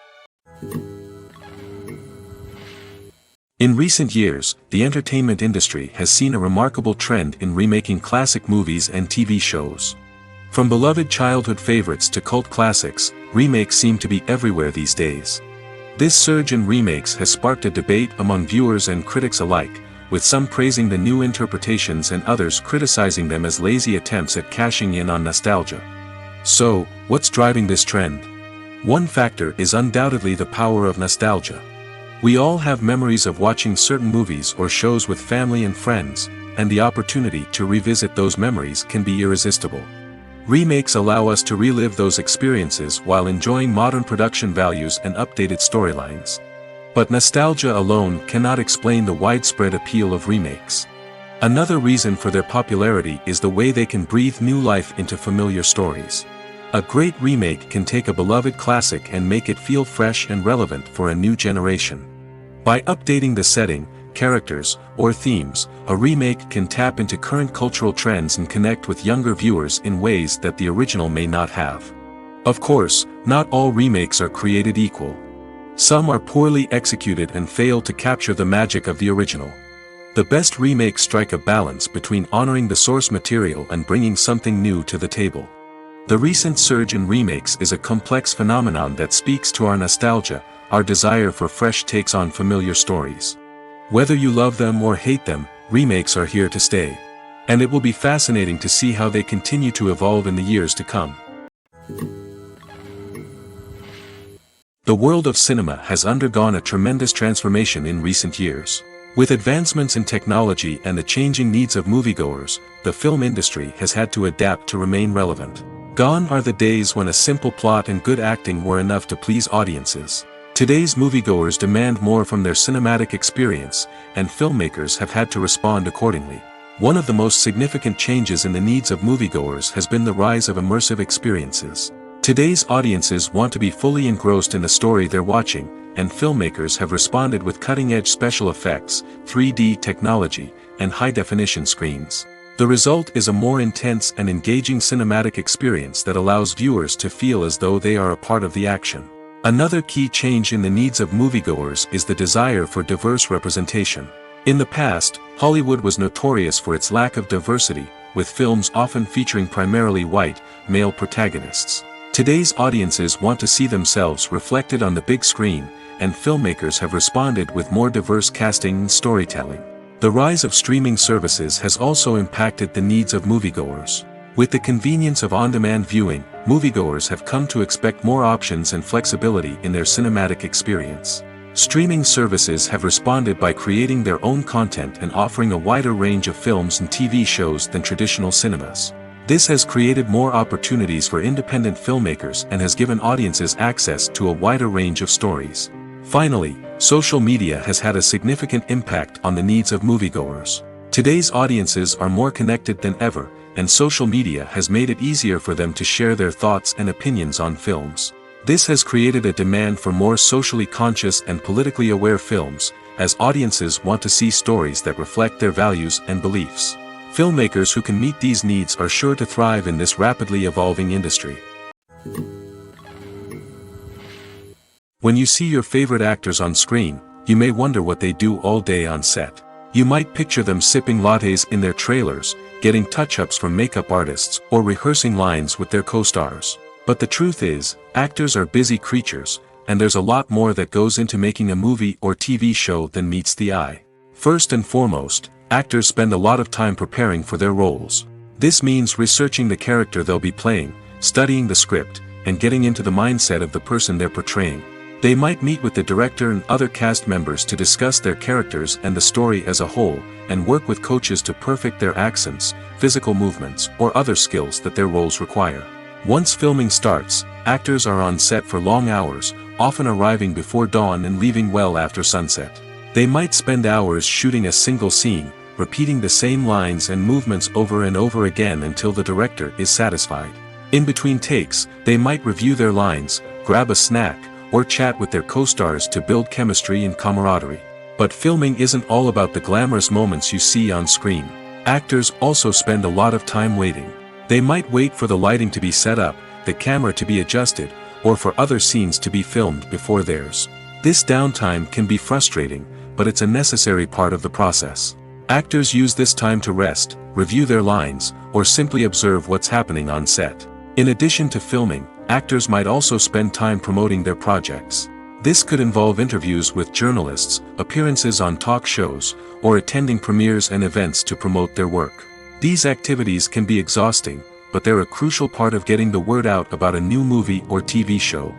In recent years, the entertainment industry has seen a remarkable trend in remaking classic movies and TV shows. From beloved childhood favorites to cult classics, remakes seem to be everywhere these days. This surge in remakes has sparked a debate among viewers and critics alike, with some praising the new interpretations and others criticizing them as lazy attempts at cashing in on nostalgia. So, what's driving this trend? One factor is undoubtedly the power of nostalgia. We all have memories of watching certain movies or shows with family and friends, and the opportunity to revisit those memories can be irresistible. Remakes allow us to relive those experiences while enjoying modern production values and updated storylines. But nostalgia alone cannot explain the widespread appeal of remakes. Another reason for their popularity is the way they can breathe new life into familiar stories. A great remake can take a beloved classic and make it feel fresh and relevant for a new generation. By updating the setting, characters, or themes, a remake can tap into current cultural trends and connect with younger viewers in ways that the original may not have. Of course, not all remakes are created equal. Some are poorly executed and fail to capture the magic of the original. The best remakes strike a balance between honoring the source material and bringing something new to the table. The recent surge in remakes is a complex phenomenon that speaks to our nostalgia, our desire for fresh takes on familiar stories. Whether you love them or hate them, remakes are here to stay. And it will be fascinating to see how they continue to evolve in the years to come. The world of cinema has undergone a tremendous transformation in recent years. With advancements in technology and the changing needs of moviegoers, the film industry has had to adapt to remain relevant. Gone are the days when a simple plot and good acting were enough to please audiences. Today's moviegoers demand more from their cinematic experience, and filmmakers have had to respond accordingly. One of the most significant changes in the needs of moviegoers has been the rise of immersive experiences. Today's audiences want to be fully engrossed in the story they're watching, and filmmakers have responded with cutting-edge special effects, 3D technology, and high-definition screens. The result is a more intense and engaging cinematic experience that allows viewers to feel as though they are a part of the action. Another key change in the needs of moviegoers is the desire for diverse representation. In the past, Hollywood was notorious for its lack of diversity, with films often featuring primarily white, male protagonists. Today's audiences want to see themselves reflected on the big screen, and filmmakers have responded with more diverse casting and storytelling. The rise of streaming services has also impacted the needs of moviegoers. With the convenience of on-demand viewing, moviegoers have come to expect more options and flexibility in their cinematic experience. Streaming services have responded by creating their own content and offering a wider range of films and TV shows than traditional cinemas. This has created more opportunities for independent filmmakers and has given audiences access to a wider range of stories. Finally, social media has had a significant impact on the needs of moviegoers. Today's audiences are more connected than ever, and social media has made it easier for them to share their thoughts and opinions on films. This has created a demand for more socially conscious and politically aware films, as audiences want to see stories that reflect their values and beliefs. Filmmakers who can meet these needs are sure to thrive in this rapidly evolving industry. When you see your favorite actors on screen, you may wonder what they do all day on set. You might picture them sipping lattes in their trailers, getting touch-ups from makeup artists, or rehearsing lines with their co-stars. But the truth is, actors are busy creatures, and there's a lot more that goes into making a movie or TV show than meets the eye. First and foremost, actors spend a lot of time preparing for their roles. This means researching the character they'll be playing, studying the script, and getting into the mindset of the person they're portraying. They might meet with the director and other cast members to discuss their characters and the story as a whole, and work with coaches to perfect their accents, physical movements, or other skills that their roles require. Once filming starts, actors are on set for long hours, often arriving before dawn and leaving well after sunset. They might spend hours shooting a single scene, repeating the same lines and movements over and over again until the director is satisfied. In between takes, they might review their lines, grab a snack, or chat with their co-stars to build chemistry and camaraderie. But filming isn't all about the glamorous moments you see on screen. Actors also spend a lot of time waiting. They might wait for the lighting to be set up, the camera to be adjusted, or for other scenes to be filmed before theirs. This downtime can be frustrating, but it's a necessary part of the process. Actors use this time to rest, review their lines, or simply observe what's happening on set. In addition to filming, actors might also spend time promoting their projects. This could involve interviews with journalists, appearances on talk shows, or attending premieres and events to promote their work. These activities can be exhausting, but they're a crucial part of getting the word out about a new movie or TV show.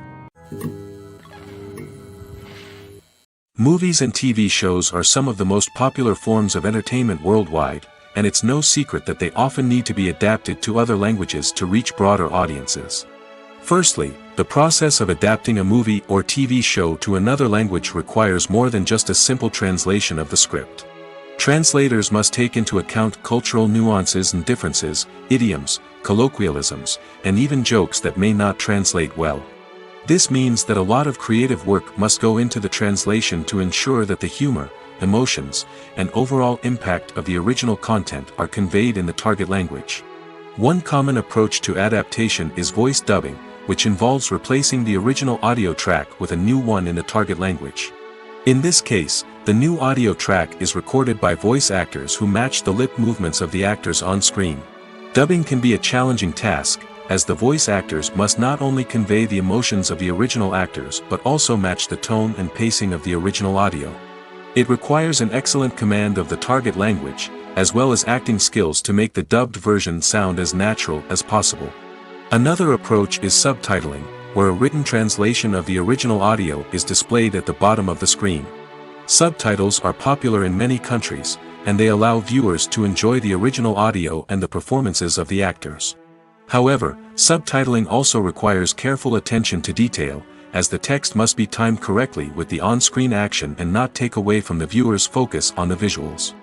Movies and TV shows are some of the most popular forms of entertainment worldwide, and it's no secret that they often need to be adapted to other languages to reach broader audiences. Firstly, the process of adapting a movie or TV show to another language requires more than just a simple translation of the script. Translators must take into account cultural nuances and differences, idioms, colloquialisms, and even jokes that may not translate well. This means that a lot of creative work must go into the translation to ensure that the humor, emotions, and overall impact of the original content are conveyed in the target language. One common approach to adaptation is voice dubbing, which involves replacing the original audio track with a new one in the target language. In this case, the new audio track is recorded by voice actors who match the lip movements of the actors on screen. Dubbing can be a challenging task, as the voice actors must not only convey the emotions of the original actors but also match the tone and pacing of the original audio. It requires an excellent command of the target language, as well as acting skills to make the dubbed version sound as natural as possible. Another approach is subtitling, where a written translation of the original audio is displayed at the bottom of the screen. Subtitles are popular in many countries, and they allow viewers to enjoy the original audio and the performances of the actors. However, subtitling also requires careful attention to detail, as the text must be timed correctly with the on-screen action and not take away from the viewer's focus on the visuals.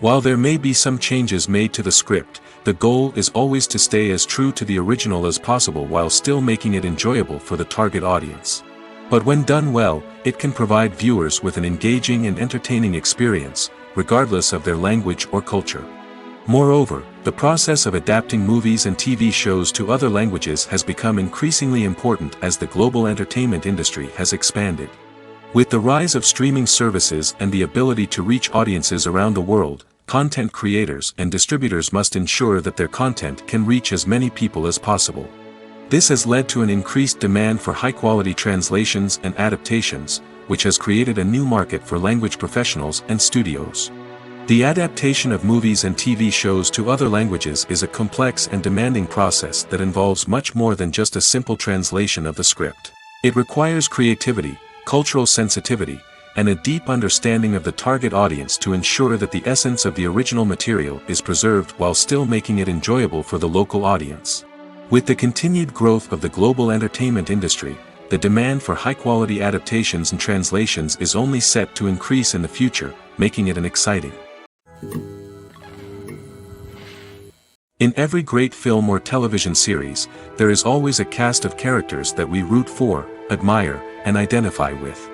While there may be some changes made to the script, the goal is always to stay as true to the original as possible while still making it enjoyable for the target audience. But when done well, it can provide viewers with an engaging and entertaining experience, regardless of their language or culture. Moreover, the process of adapting movies and TV shows to other languages has become increasingly important as the global entertainment industry has expanded. With the rise of streaming services and the ability to reach audiences around the world, content creators and distributors must ensure that their content can reach as many people as possible. This has led to an increased demand for high-quality translations and adaptations, which has created a new market for language professionals and studios. The adaptation of movies and TV shows to other languages is a complex and demanding process that involves much more than just a simple translation of the script. It requires creativity, cultural sensitivity, and a deep understanding of the target audience to ensure that the essence of the original material is preserved while still making it enjoyable for the local audience. With the continued growth of the global entertainment industry, the demand for high-quality adaptations and translations is only set to increase in the future, making it an exciting. In every great film or television series, there is always a cast of characters that we root for, admire, and identify with.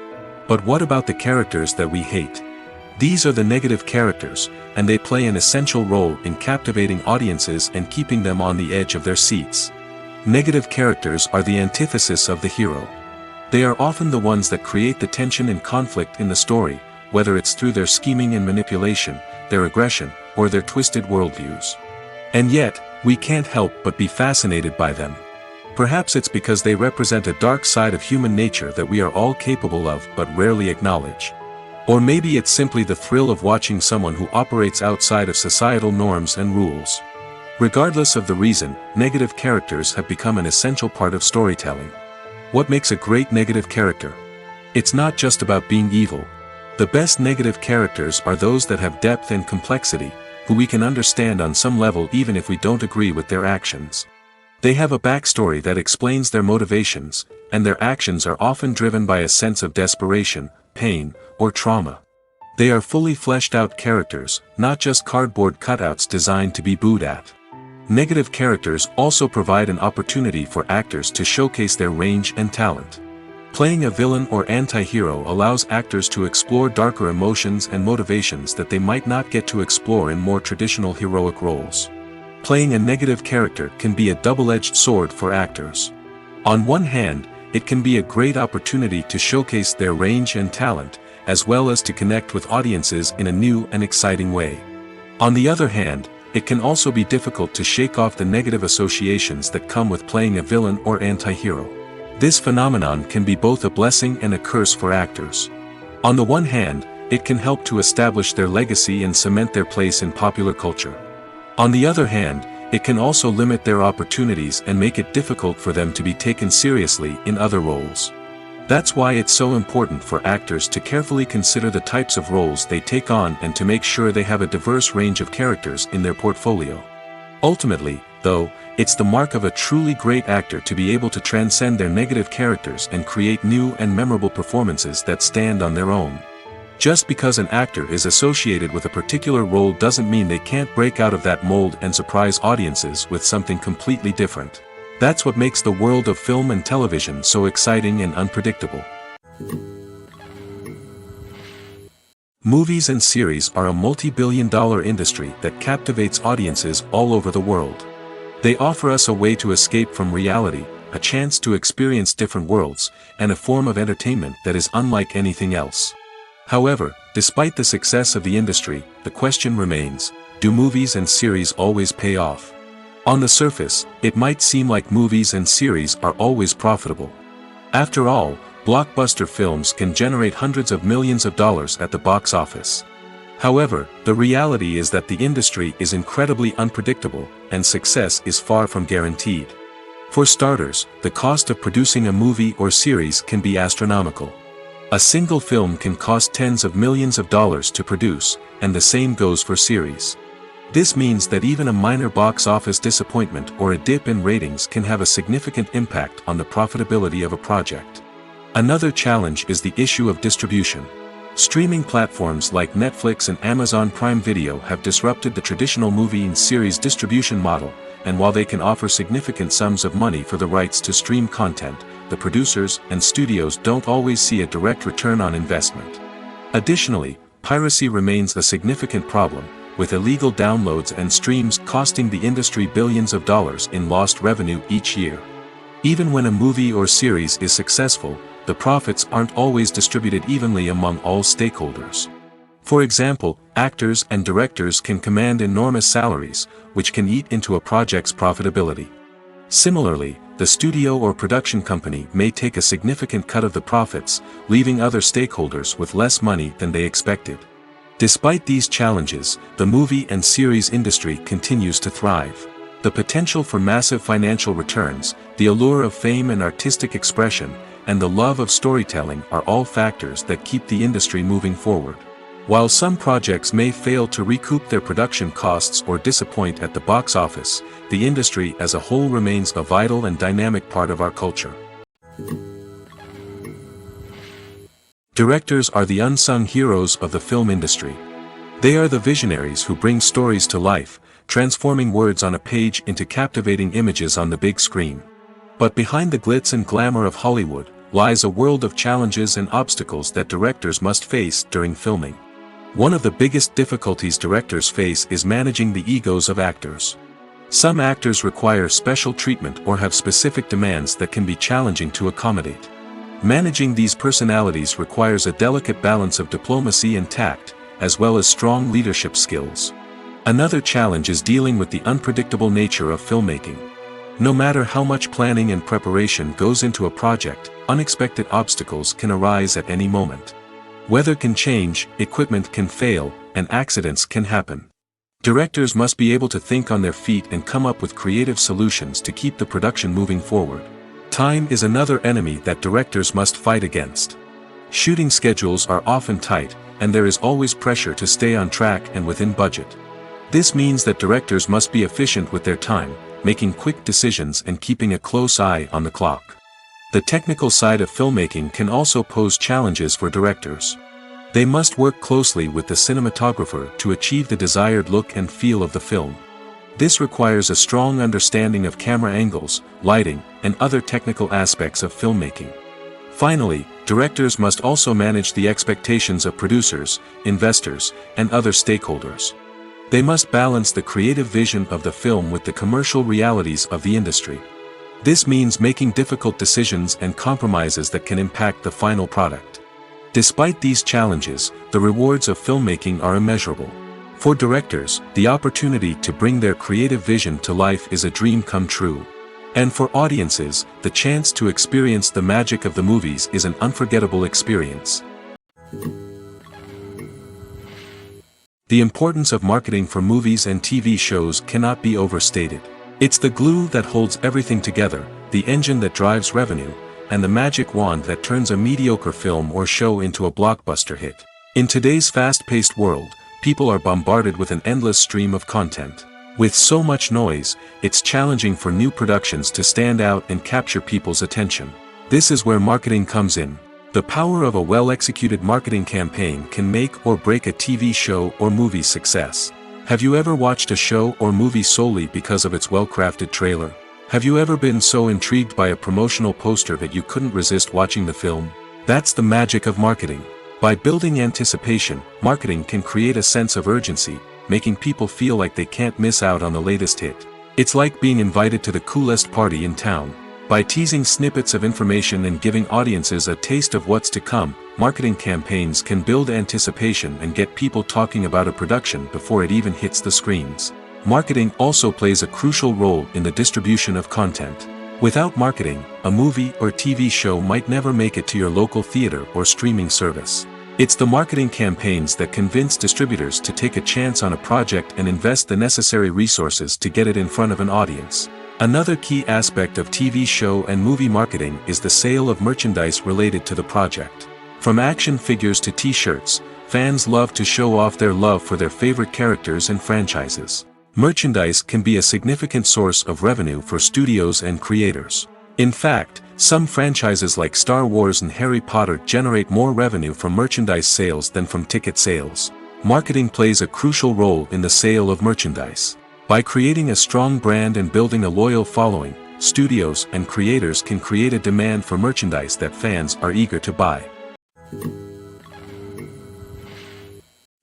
But what about the characters that we hate? These are the negative characters, and they play an essential role in captivating audiences and keeping them on the edge of their seats. Negative characters are the antithesis of the hero. They are often the ones that create the tension and conflict in the story, whether it's through their scheming and manipulation, their aggression, or their twisted worldviews. And yet, we can't help but be fascinated by them. Perhaps it's because they represent a dark side of human nature that we are all capable of but rarely acknowledge. Or maybe it's simply the thrill of watching someone who operates outside of societal norms and rules. Regardless of the reason, negative characters have become an essential part of storytelling. What makes a great negative character? It's not just about being evil. The best negative characters are those that have depth and complexity, who we can understand on some level even if we don't agree with their actions. They have a backstory that explains their motivations, and their actions are often driven by a sense of desperation, pain, or trauma. They are fully fleshed out characters, not just cardboard cutouts designed to be booed at. Negative characters also provide an opportunity for actors to showcase their range and talent. Playing a villain or anti-hero allows actors to explore darker emotions and motivations that they might not get to explore in more traditional heroic roles. Playing a negative character can be a double-edged sword for actors. On one hand, it can be a great opportunity to showcase their range and talent, as well as to connect with audiences in a new and exciting way. On the other hand, it can also be difficult to shake off the negative associations that come with playing a villain or anti-hero. This phenomenon can be both a blessing and a curse for actors. On the one hand, it can help to establish their legacy and cement their place in popular culture. On the other hand, it can also limit their opportunities and make it difficult for them to be taken seriously in other roles. That's why it's so important for actors to carefully consider the types of roles they take on and to make sure they have a diverse range of characters in their portfolio. Ultimately, though, it's the mark of a truly great actor to be able to transcend their negative characters and create new and memorable performances that stand on their own. Just because an actor is associated with a particular role doesn't mean they can't break out of that mold and surprise audiences with something completely different. That's what makes the world of film and television so exciting and unpredictable. Movies and series are a multi-billion-dollar industry that captivates audiences all over the world. They offer us a way to escape from reality, a chance to experience different worlds, and a form of entertainment that is unlike anything else. However, despite the success of the industry, the question remains, do movies and series always pay off? On the surface, it might seem like movies and series are always profitable. After all, blockbuster films can generate hundreds of millions of dollars at the box office. However, the reality is that the industry is incredibly unpredictable, and success is far from guaranteed. For starters, the cost of producing a movie or series can be astronomical. A single film can cost tens of millions of dollars to produce, and the same goes for series. This means that even a minor box office disappointment or a dip in ratings can have a significant impact on the profitability of a project. Another challenge is the issue of distribution. Streaming platforms like Netflix and Amazon Prime Video have disrupted the traditional movie and series distribution model, and while they can offer significant sums of money for the rights to stream content, the producers and studios don't always see a direct return on investment. Additionally, piracy remains a significant problem, with illegal downloads and streams costing the industry billions of dollars in lost revenue each year. Even when a movie or series is successful, the profits aren't always distributed evenly among all stakeholders. For example, actors and directors can command enormous salaries, which can eat into a project's profitability. Similarly, the studio or production company may take a significant cut of the profits, leaving other stakeholders with less money than they expected. Despite these challenges, the movie and series industry continues to thrive. The potential for massive financial returns, the allure of fame and artistic expression, and the love of storytelling are all factors that keep the industry moving forward. While some projects may fail to recoup their production costs or disappoint at the box office, the industry as a whole remains a vital and dynamic part of our culture. Directors are the unsung heroes of the film industry. They are the visionaries who bring stories to life, transforming words on a page into captivating images on the big screen. But behind the glitz and glamour of Hollywood lies a world of challenges and obstacles that directors must face during filming. One of the biggest difficulties directors face is managing the egos of actors. Some actors require special treatment or have specific demands that can be challenging to accommodate. Managing these personalities requires a delicate balance of diplomacy and tact, as well as strong leadership skills. Another challenge is dealing with the unpredictable nature of filmmaking. No matter how much planning and preparation goes into a project, unexpected obstacles can arise at any moment. Weather can change, equipment can fail, and accidents can happen. Directors must be able to think on their feet and come up with creative solutions to keep the production moving forward. Time is another enemy that directors must fight against. Shooting schedules are often tight, and there is always pressure to stay on track and within budget. This means that directors must be efficient with their time, making quick decisions and keeping a close eye on the clock. The technical side of filmmaking can also pose challenges for directors. They must work closely with the cinematographer to achieve the desired look and feel of the film. This requires a strong understanding of camera angles, lighting, and other technical aspects of filmmaking. Finally, directors must also manage the expectations of producers, investors, and other stakeholders. They must balance the creative vision of the film with the commercial realities of the industry. This means making difficult decisions and compromises that can impact the final product. Despite these challenges, the rewards of filmmaking are immeasurable. For directors, the opportunity to bring their creative vision to life is a dream come true. And for audiences, the chance to experience the magic of the movies is an unforgettable experience. The importance of marketing for movies and TV shows cannot be overstated. It's the glue that holds everything together, the engine that drives revenue, and the magic wand that turns a mediocre film or show into a blockbuster hit. In today's fast-paced world, people are bombarded with an endless stream of content. With so much noise, it's challenging for new productions to stand out and capture people's attention. This is where marketing comes in. The power of a well-executed marketing campaign can make or break a TV show or movie's success. Have you ever watched a show or movie solely because of its well-crafted trailer? Have you ever been so intrigued by a promotional poster that you couldn't resist watching the film? That's the magic of marketing. By building anticipation, marketing can create a sense of urgency, making people feel like they can't miss out on the latest hit. It's like being invited to the coolest party in town. By teasing snippets of information and giving audiences a taste of what's to come, marketing campaigns can build anticipation and get people talking about a production before it even hits the screens. Marketing also plays a crucial role in the distribution of content. Without marketing, a movie or TV show might never make it to your local theater or streaming service. It's the marketing campaigns that convince distributors to take a chance on a project and invest the necessary resources to get it in front of an audience. Another key aspect of TV show and movie marketing is the sale of merchandise related to the project. From action figures to t-shirts, fans love to show off their love for their favorite characters and franchises. Merchandise can be a significant source of revenue for studios and creators. In fact, some franchises like Star Wars and Harry Potter generate more revenue from merchandise sales than from ticket sales. Marketing plays a crucial role in the sale of merchandise. By creating a strong brand and building a loyal following, studios and creators can create a demand for merchandise that fans are eager to buy.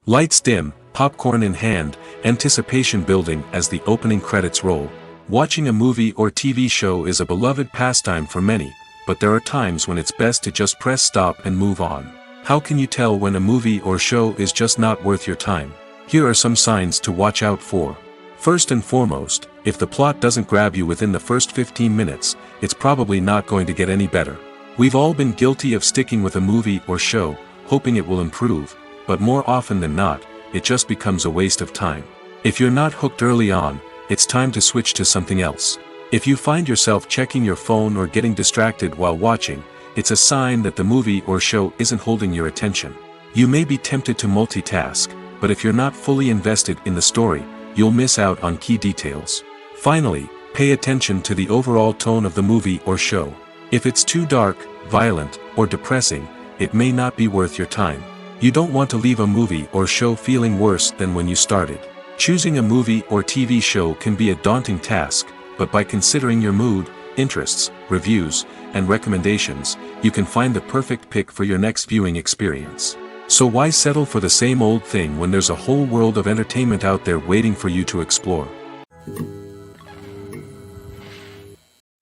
Lights dim, popcorn in hand, anticipation building as the opening credits roll. Watching a movie or TV show is a beloved pastime for many, but there are times when it's best to just press stop and move on. How can you tell when a movie or show is just not worth your time? Here are some signs to watch out for. First and foremost, if the plot doesn't grab you within the first 15 minutes, it's probably not going to get any better. We've all been guilty of sticking with a movie or show, hoping it will improve, but more often than not, it just becomes a waste of time. If you're not hooked early on, it's time to switch to something else. If you find yourself checking your phone or getting distracted while watching, it's a sign that the movie or show isn't holding your attention. You may be tempted to multitask, but if you're not fully invested in the story, you'll miss out on key details. Finally, pay attention to the overall tone of the movie or show. If it's too dark, violent, or depressing, it may not be worth your time. You don't want to leave a movie or show feeling worse than when you started. Choosing a movie or TV show can be a daunting task, but by considering your mood, interests, reviews, and recommendations, you can find the perfect pick for your next viewing experience. So why settle for the same old thing when there's a whole world of entertainment out there waiting for you to explore?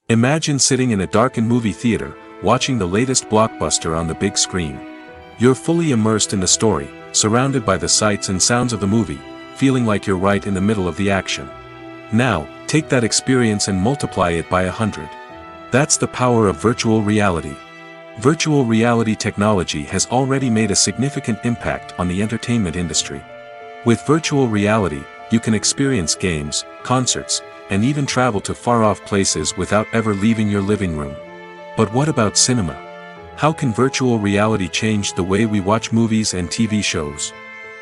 Imagine sitting in a darkened movie theater, watching the latest blockbuster on the big screen. You're fully immersed in the story, surrounded by the sights and sounds of the movie, feeling like you're right in the middle of the action. Now, take that experience and multiply it by 100. That's the power of virtual reality. Virtual reality technology has already made a significant impact on the entertainment industry. With virtual reality, you can experience games, concerts, and even travel to far-off places without ever leaving your living room. But what about cinema? How can virtual reality change the way we watch movies and TV shows?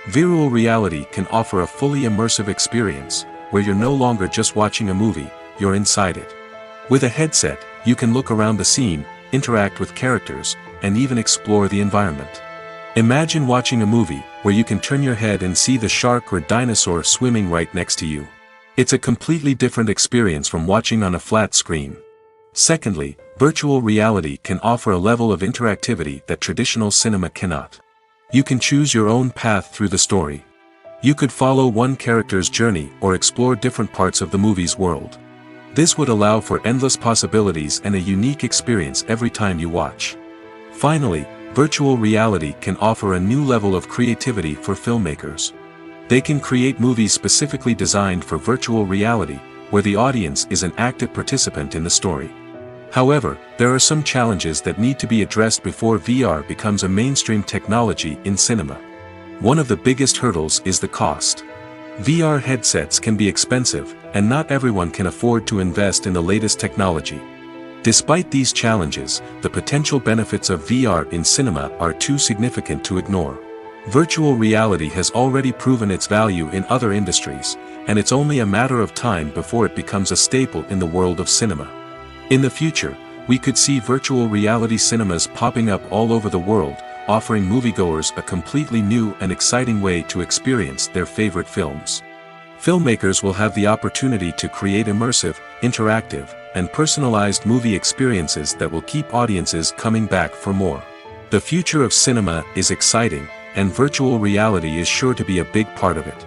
Virtual reality can offer a fully immersive experience, where you're no longer just watching a movie, you're inside it. With a headset, you can look around the scene, interact with characters, and even explore the environment. Imagine watching a movie, where you can turn your head and see the shark or dinosaur swimming right next to you. It's a completely different experience from watching on a flat screen. Secondly, virtual reality can offer a level of interactivity that traditional cinema cannot. You can choose your own path through the story. You could follow one character's journey or explore different parts of the movie's world. This would allow for endless possibilities and a unique experience every time you watch. Finally, virtual reality can offer a new level of creativity for filmmakers. They can create movies specifically designed for virtual reality, where the audience is an active participant in the story. However, there are some challenges that need to be addressed before VR becomes a mainstream technology in cinema. One of the biggest hurdles is the cost. VR headsets can be expensive, and not everyone can afford to invest in the latest technology. Despite these challenges, the potential benefits of VR in cinema are too significant to ignore. Virtual reality has already proven its value in other industries, and it's only a matter of time before it becomes a staple in the world of cinema. In the future, we could see virtual reality cinemas popping up all over the world, offering moviegoers a completely new and exciting way to experience their favorite films. Filmmakers will have the opportunity to create immersive, interactive, and personalized movie experiences that will keep audiences coming back for more. The future of cinema is exciting, and virtual reality is sure to be a big part of it.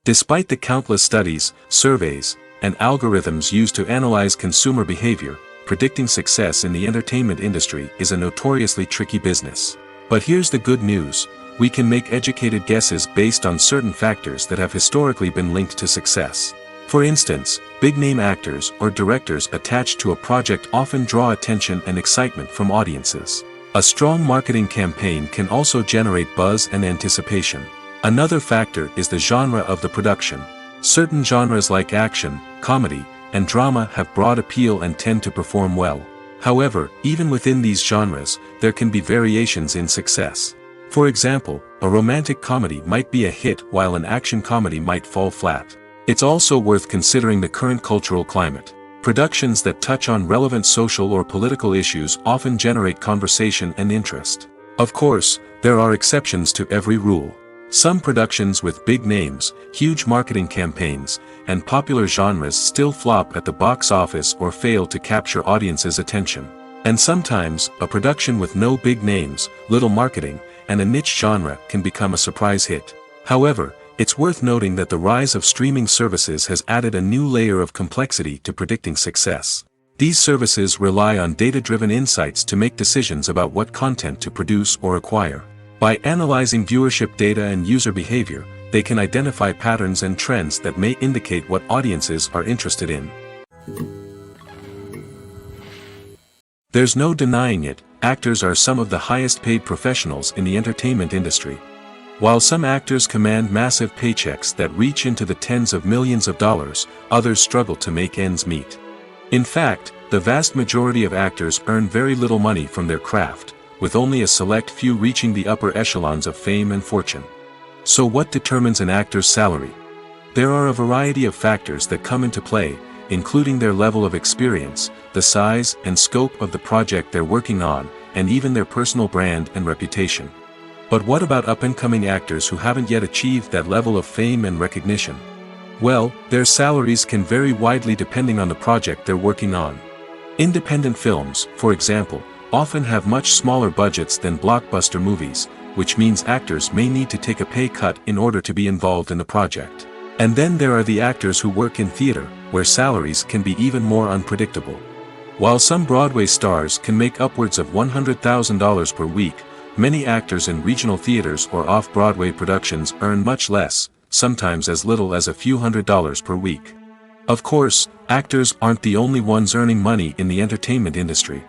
Despite the countless studies, surveys, and algorithms used to analyze consumer behavior, predicting success in the entertainment industry is a notoriously tricky business. But here's the good news: we can make educated guesses based on certain factors that have historically been linked to success. For instance, big-name actors or directors attached to a project often draw attention and excitement from audiences. A strong marketing campaign can also generate buzz and anticipation. Another factor is the genre of the production. Certain genres like action, comedy, and drama have broad appeal and tend to perform well. However, even within these genres, there can be variations in success. For example, a romantic comedy might be a hit while an action comedy might fall flat. It's also worth considering the current cultural climate. Productions that touch on relevant social or political issues often generate conversation and interest. Of course, there are exceptions to every rule. Some productions with big names, huge marketing campaigns, and popular genres still flop at the box office or fail to capture audiences' attention. And sometimes, a production with no big names, little marketing, and a niche genre can become a surprise hit. However, it's worth noting that the rise of streaming services has added a new layer of complexity to predicting success. These services rely on data-driven insights to make decisions about what content to produce or acquire. By analyzing viewership data and user behavior, they can identify patterns and trends that may indicate what audiences are interested in. There's no denying it, actors are some of the highest-paid professionals in the entertainment industry. While some actors command massive paychecks that reach into the tens of millions of dollars, others struggle to make ends meet. In fact, the vast majority of actors earn very little money from their craft, with only a select few reaching the upper echelons of fame and fortune. So what determines an actor's salary? There are a variety of factors that come into play, including their level of experience, the size and scope of the project they're working on, and even their personal brand and reputation. But what about up-and-coming actors who haven't yet achieved that level of fame and recognition? Well, their salaries can vary widely depending on the project they're working on. Independent films, for example, often have much smaller budgets than blockbuster movies, which means actors may need to take a pay cut in order to be involved in the project. And then there are the actors who work in theater, where salaries can be even more unpredictable. While some Broadway stars can make upwards of $100,000 per week, many actors in regional theaters or off-Broadway productions earn much less, sometimes as little as a few $100s per week. Of course, actors aren't the only ones earning money in the entertainment industry.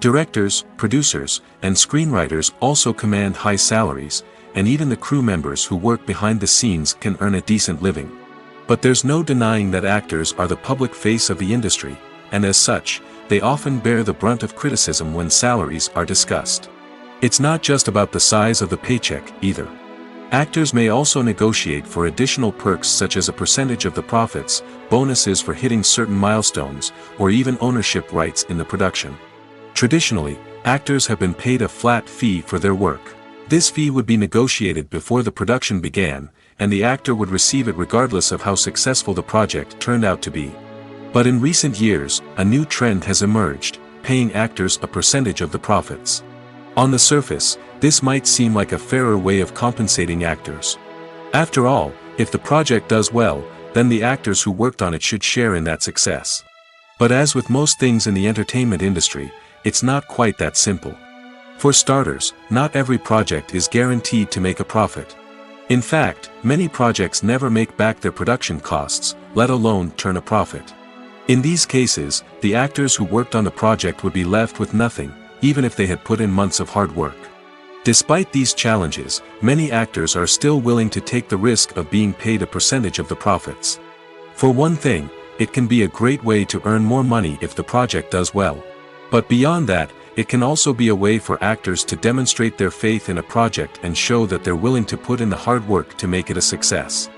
Directors, producers, and screenwriters also command high salaries, and even the crew members who work behind the scenes can earn a decent living. But there's no denying that actors are the public face of the industry, and as such, they often bear the brunt of criticism when salaries are discussed. It's not just about the size of the paycheck, either. Actors may also negotiate for additional perks such as a percentage of the profits, bonuses for hitting certain milestones, or even ownership rights in the production. Traditionally, actors have been paid a flat fee for their work. This fee would be negotiated before the production began, and the actor would receive it regardless of how successful the project turned out to be. But in recent years, a new trend has emerged, paying actors a percentage of the profits. On the surface, this might seem like a fairer way of compensating actors. After all, if the project does well, then the actors who worked on it should share in that success. But as with most things in the entertainment industry, it's not quite that simple. For starters, not every project is guaranteed to make a profit. In fact, many projects never make back their production costs, let alone turn a profit. In these cases, the actors who worked on the project would be left with nothing, even if they had put in months of hard work. Despite these challenges, many actors are still willing to take the risk of being paid a percentage of the profits. For one thing, it can be a great way to earn more money if the project does well. But beyond that, it can also be a way for actors to demonstrate their faith in a project and show that they're willing to put in the hard work to make it a success.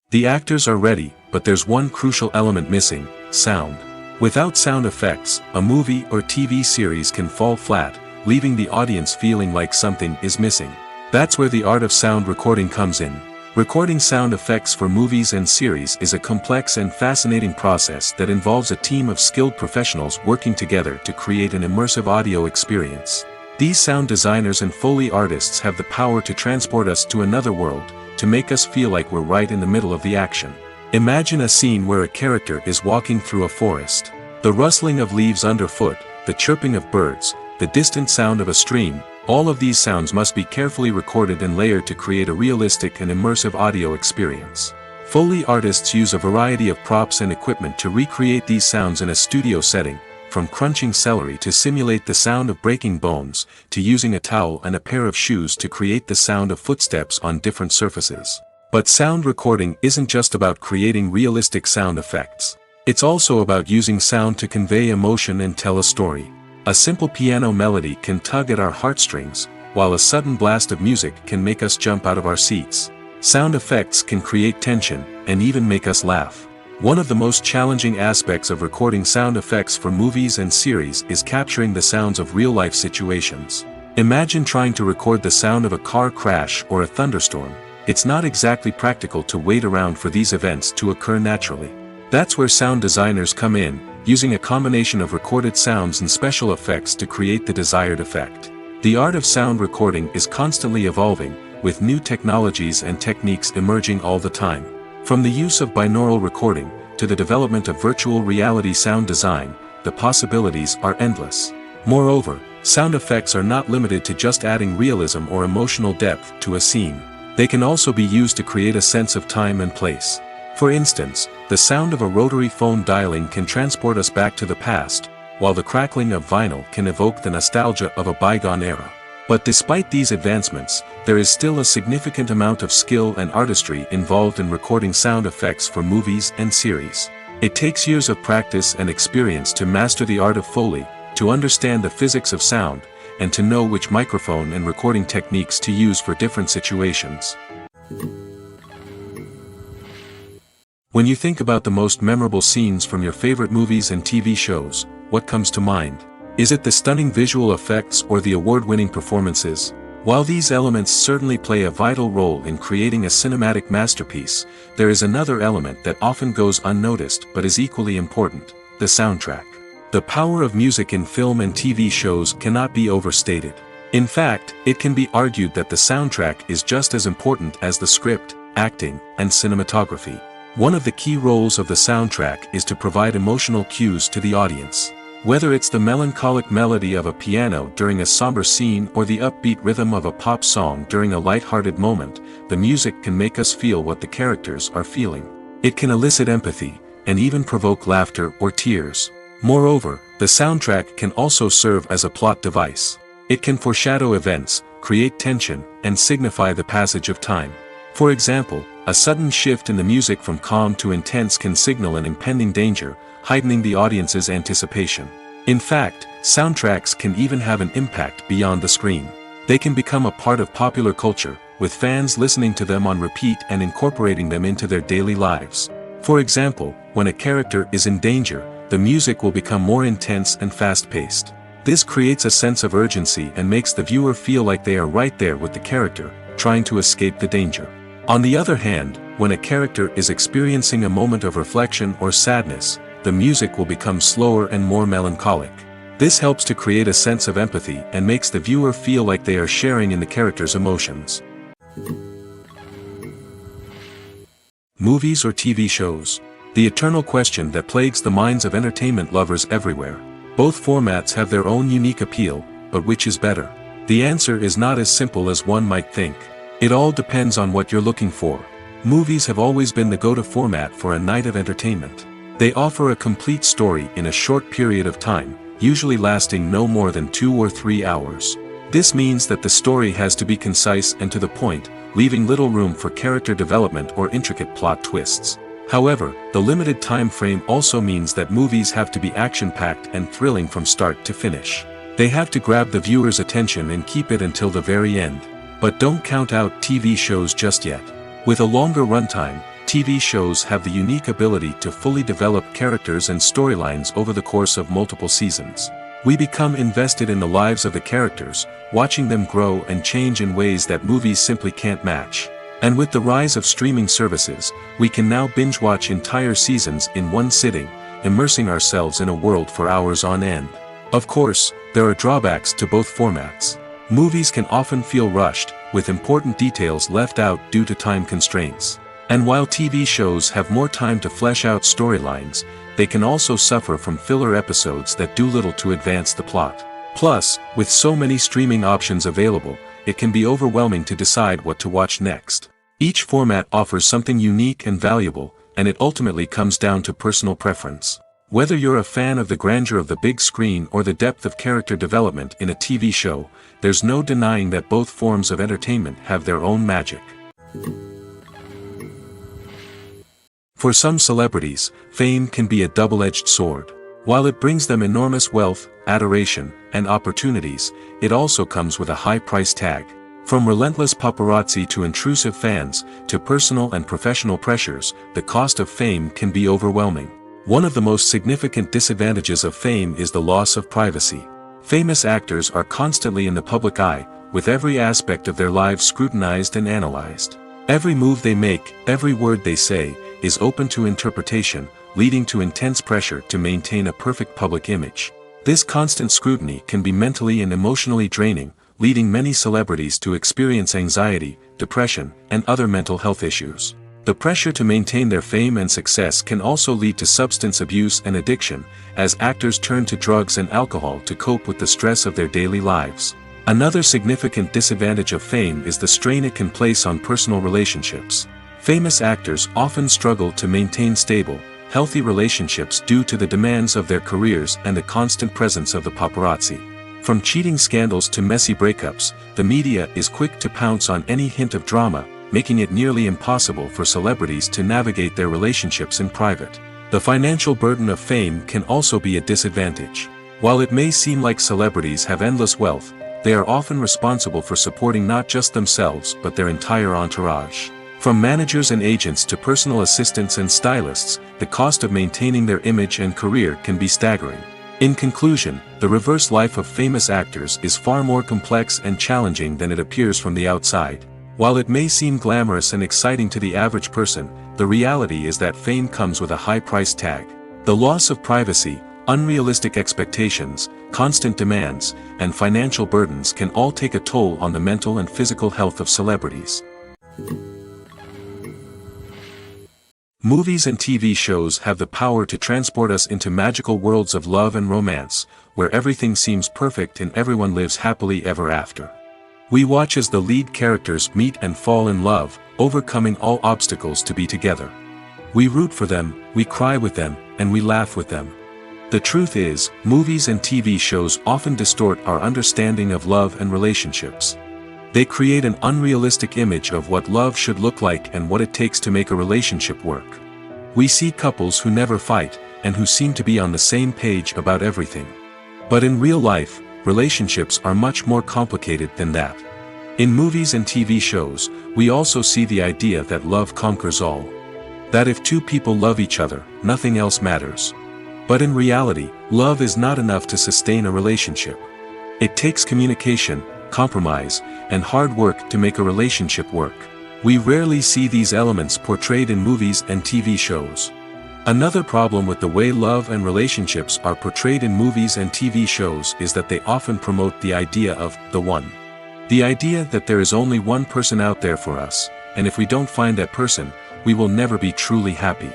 The actors are ready, but there's one crucial element missing: sound. Without sound effects, a movie or TV series can fall flat, leaving the audience feeling like something is missing. That's where the art of sound recording comes in. Recording sound effects for movies and series is a complex and fascinating process that involves a team of skilled professionals working together to create an immersive audio experience. These sound designers and Foley artists have the power to transport us to another world, to make us feel like we're right in the middle of the action. Imagine a scene where a character is walking through a forest. The rustling of leaves underfoot, the chirping of birds, the distant sound of a stream, all of these sounds must be carefully recorded and layered to create a realistic and immersive audio experience. Foley artists use a variety of props and equipment to recreate these sounds in a studio setting, from crunching celery to simulate the sound of breaking bones, to using a towel and a pair of shoes to create the sound of footsteps on different surfaces. But sound recording isn't just about creating realistic sound effects. It's also about using sound to convey emotion and tell a story. A simple piano melody can tug at our heartstrings, while a sudden blast of music can make us jump out of our seats. Sound effects can create tension, and even make us laugh. One of the most challenging aspects of recording sound effects for movies and series is capturing the sounds of real-life situations. Imagine trying to record the sound of a car crash or a thunderstorm. It's not exactly practical to wait around for these events to occur naturally. That's where sound designers come in, using a combination of recorded sounds and special effects to create the desired effect. The art of sound recording is constantly evolving, with new technologies and techniques emerging all the time. From the use of binaural recording, to the development of virtual reality sound design, the possibilities are endless. Moreover, sound effects are not limited to just adding realism or emotional depth to a scene. They can also be used to create a sense of time and place. For instance, the sound of a rotary phone dialing can transport us back to the past, while the crackling of vinyl can evoke the nostalgia of a bygone era. But despite these advancements, there is still a significant amount of skill and artistry involved in recording sound effects for movies and series. It takes years of practice and experience to master the art of Foley, to understand the physics of sound, and to know which microphone and recording techniques to use for different situations. When you think about the most memorable scenes from your favorite movies and TV shows, what comes to mind? Is it the stunning visual effects or the award-winning performances? While these elements certainly play a vital role in creating a cinematic masterpiece, there is another element that often goes unnoticed but is equally important: the soundtrack. The power of music in film and TV shows cannot be overstated. In fact, it can be argued that the soundtrack is just as important as the script, acting, and cinematography. One of the key roles of the soundtrack is to provide emotional cues to the audience. Whether it's the melancholic melody of a piano during a somber scene or the upbeat rhythm of a pop song during a light-hearted moment, the music can make us feel what the characters are feeling. It can elicit empathy, and even provoke laughter or tears. Moreover, the soundtrack can also serve as a plot device. It can foreshadow events, create tension, and signify the passage of time. For example, a sudden shift in the music from calm to intense can signal an impending danger, heightening the audience's anticipation. In fact, soundtracks can even have an impact beyond the screen. They can become a part of popular culture, with fans listening to them on repeat and incorporating them into their daily lives. For example, when a character is in danger, the music will become more intense and fast-paced. This creates a sense of urgency and makes the viewer feel like they are right there with the character, trying to escape the danger. On the other hand, when a character is experiencing a moment of reflection or sadness, the music will become slower and more melancholic. This helps to create a sense of empathy and makes the viewer feel like they are sharing in the character's emotions. Movies or TV shows. The eternal question that plagues the minds of entertainment lovers everywhere. Both formats have their own unique appeal, but which is better? The answer is not as simple as one might think. It all depends on what you're looking for. Movies have always been the go-to format for a night of entertainment. They offer a complete story in a short period of time, usually lasting no more than 2 or 3 hours. This means that the story has to be concise and to the point, leaving little room for character development or intricate plot twists. However, the limited time frame also means that movies have to be action-packed and thrilling from start to finish. They have to grab the viewer's attention and keep it until the very end. But don't count out TV shows just yet. With a longer runtime, TV shows have the unique ability to fully develop characters and storylines over the course of multiple seasons. We become invested in the lives of the characters, watching them grow and change in ways that movies simply can't match. And with the rise of streaming services, we can now binge-watch entire seasons in one sitting, immersing ourselves in a world for hours on end. Of course, there are drawbacks to both formats. Movies can often feel rushed, with important details left out due to time constraints. And while TV shows have more time to flesh out storylines, they can also suffer from filler episodes that do little to advance the plot. Plus, with so many streaming options available, it can be overwhelming to decide what to watch next. Each format offers something unique and valuable, and it ultimately comes down to personal preference. Whether you're a fan of the grandeur of the big screen or the depth of character development in a TV show, there's no denying that both forms of entertainment have their own magic. For some celebrities, fame can be a double-edged sword. While it brings them enormous wealth, adoration, and opportunities, it also comes with a high price tag. From relentless paparazzi to intrusive fans, to personal and professional pressures, the cost of fame can be overwhelming. One of the most significant disadvantages of fame is the loss of privacy. Famous actors are constantly in the public eye, with every aspect of their lives scrutinized and analyzed. Every move they make, every word they say, is open to interpretation, leading to intense pressure to maintain a perfect public image. This constant scrutiny can be mentally and emotionally draining, leading many celebrities to experience anxiety, depression, and other mental health issues. The pressure to maintain their fame and success can also lead to substance abuse and addiction, as actors turn to drugs and alcohol to cope with the stress of their daily lives. Another significant disadvantage of fame is the strain it can place on personal relationships. Famous actors often struggle to maintain stable, healthy relationships due to the demands of their careers and the constant presence of the paparazzi. From cheating scandals to messy breakups, the media is quick to pounce on any hint of drama, making it nearly impossible for celebrities to navigate their relationships in private. The financial burden of fame can also be a disadvantage. While it may seem like celebrities have endless wealth, they are often responsible for supporting not just themselves but their entire entourage. From managers and agents to personal assistants and stylists, the cost of maintaining their image and career can be staggering. In conclusion, the reverse life of famous actors is far more complex and challenging than it appears from the outside. While it may seem glamorous and exciting to the average person, the reality is that fame comes with a high price tag. The loss of privacy, unrealistic expectations, constant demands, and financial burdens can all take a toll on the mental and physical health of celebrities. Movies and TV shows have the power to transport us into magical worlds of love and romance, where everything seems perfect and everyone lives happily ever after. We watch as the lead characters meet and fall in love, overcoming all obstacles to be together. We root for them, we cry with them, and we laugh with them. The truth is, movies and TV shows often distort our understanding of love and relationships. They create an unrealistic image of what love should look like and what it takes to make a relationship work. We see couples who never fight, and who seem to be on the same page about everything. But in real life, relationships are much more complicated than that. In movies and TV shows, we also see the idea that love conquers all. That if two people love each other, nothing else matters. But in reality, love is not enough to sustain a relationship. It takes communication, compromise, and hard work to make a relationship work. We rarely see these elements portrayed in movies and TV shows. Another problem with the way love and relationships are portrayed in movies and TV shows is that they often promote the idea of the one. The idea that there is only one person out there for us, and if we don't find that person, we will never be truly happy.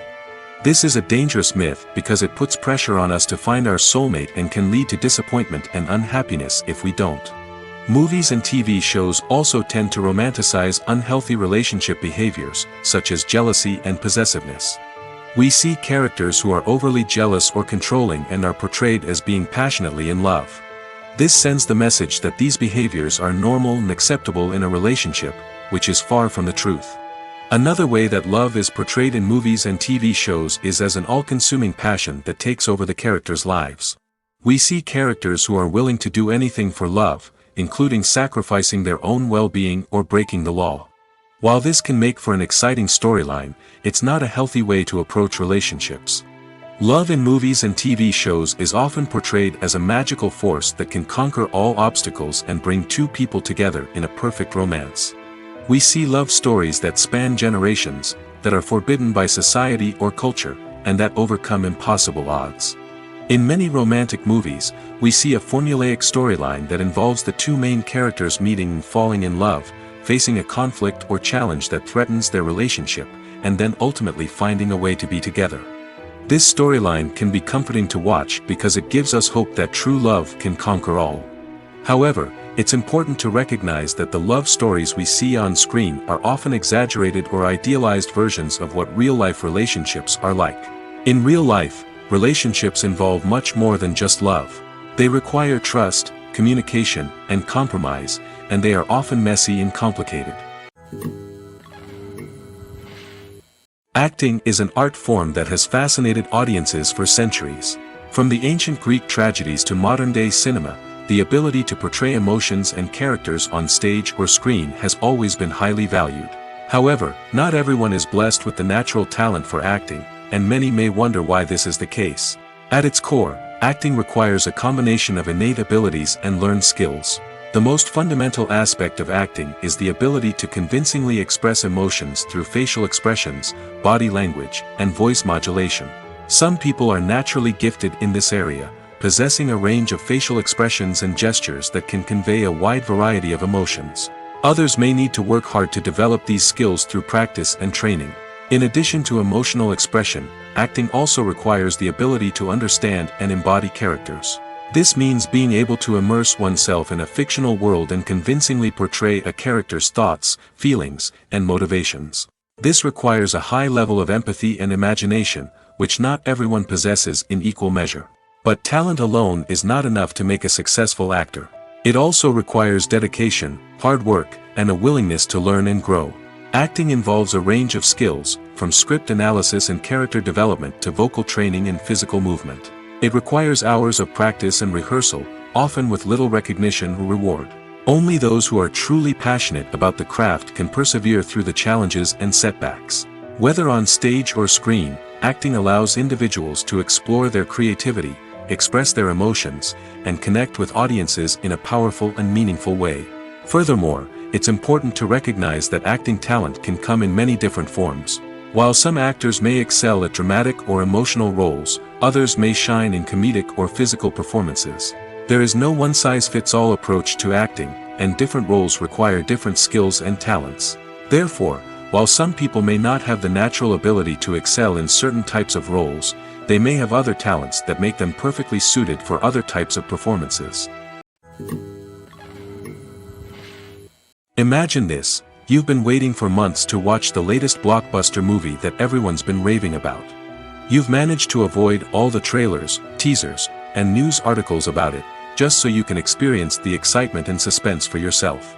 This is a dangerous myth because it puts pressure on us to find our soulmate and can lead to disappointment and unhappiness if we don't. Movies and TV shows also tend to romanticize unhealthy relationship behaviors, such as jealousy and possessiveness. We see characters who are overly jealous or controlling and are portrayed as being passionately in love. This sends the message that these behaviors are normal and acceptable in a relationship, which is far from the truth. Another way that love is portrayed in movies and TV shows is as an all-consuming passion that takes over the characters' lives. We see characters who are willing to do anything for love, including sacrificing their own well-being or breaking the law. While this can make for an exciting storyline, it's not a healthy way to approach relationships. Love in movies and TV shows is often portrayed as a magical force that can conquer all obstacles and bring two people together in a perfect romance. We see love stories that span generations, that are forbidden by society or culture, and that overcome impossible odds. In many romantic movies, we see a formulaic storyline that involves the two main characters meeting and falling in love, facing a conflict or challenge that threatens their relationship, and then ultimately finding a way to be together. This storyline can be comforting to watch because it gives us hope that true love can conquer all. However, it's important to recognize that the love stories we see on screen are often exaggerated or idealized versions of what real-life relationships are like. In real life, relationships involve much more than just love. They require trust, communication, and compromise, and they are often messy and complicated. Acting is an art form that has fascinated audiences for centuries. From the ancient Greek tragedies to modern-day cinema, the ability to portray emotions and characters on stage or screen has always been highly valued. However, not everyone is blessed with the natural talent for acting, and many may wonder why this is the case. At its core, acting requires a combination of innate abilities and learned skills. The most fundamental aspect of acting is the ability to convincingly express emotions through facial expressions, body language, and voice modulation. Some people are naturally gifted in this area, possessing a range of facial expressions and gestures that can convey a wide variety of emotions. Others may need to work hard to develop these skills through practice and training. In addition to emotional expression, acting also requires the ability to understand and embody characters. This means being able to immerse oneself in a fictional world and convincingly portray a character's thoughts, feelings, and motivations. This requires a high level of empathy and imagination, which not everyone possesses in equal measure. But talent alone is not enough to make a successful actor. It also requires dedication, hard work, and a willingness to learn and grow. Acting involves a range of skills, from script analysis and character development to vocal training and physical movement. It requires hours of practice and rehearsal, often with little recognition or reward. Only those who are truly passionate about the craft can persevere through the challenges and setbacks. Whether on stage or screen, acting allows individuals to explore their creativity, express their emotions, and connect with audiences in a powerful and meaningful way. Furthermore, it's important to recognize that acting talent can come in many different forms. While some actors may excel at dramatic or emotional roles, others may shine in comedic or physical performances. There is no one-size-fits-all approach to acting, and different roles require different skills and talents. Therefore, while some people may not have the natural ability to excel in certain types of roles, they may have other talents that make them perfectly suited for other types of performances. Imagine this: you've been waiting for months to watch the latest blockbuster movie that everyone's been raving about. You've managed to avoid all the trailers, teasers, and news articles about it, just so you can experience the excitement and suspense for yourself.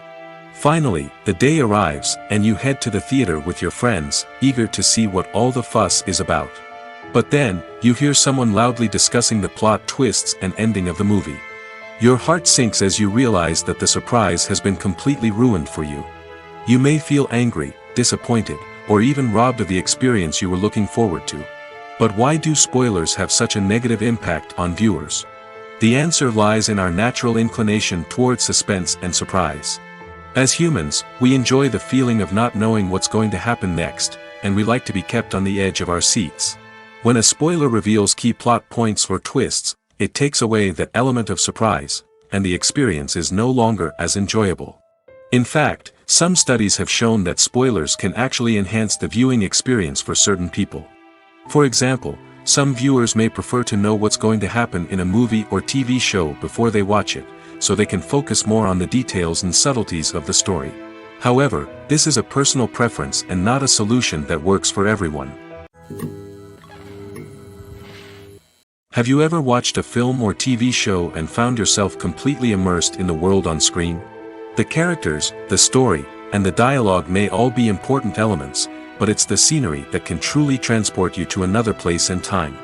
Finally, the day arrives, and you head to the theater with your friends, eager to see what all the fuss is about. But then, you hear someone loudly discussing the plot twists and ending of the movie. Your heart sinks as you realize that the surprise has been completely ruined for you. You may feel angry, disappointed, or even robbed of the experience you were looking forward to. But why do spoilers have such a negative impact on viewers? The answer lies in our natural inclination toward suspense and surprise. As humans, we enjoy the feeling of not knowing what's going to happen next, and we like to be kept on the edge of our seats. When a spoiler reveals key plot points or twists, it takes away that element of surprise, and the experience is no longer as enjoyable. In fact, some studies have shown that spoilers can actually enhance the viewing experience for certain people. For example, some viewers may prefer to know what's going to happen in a movie or TV show before they watch it, so they can focus more on the details and subtleties of the story. However, this is a personal preference and not a solution that works for everyone. Have you ever watched a film or TV show and found yourself completely immersed in the world on screen? The characters, the story, and the dialogue may all be important elements, but it's the scenery that can truly transport you to another place and time.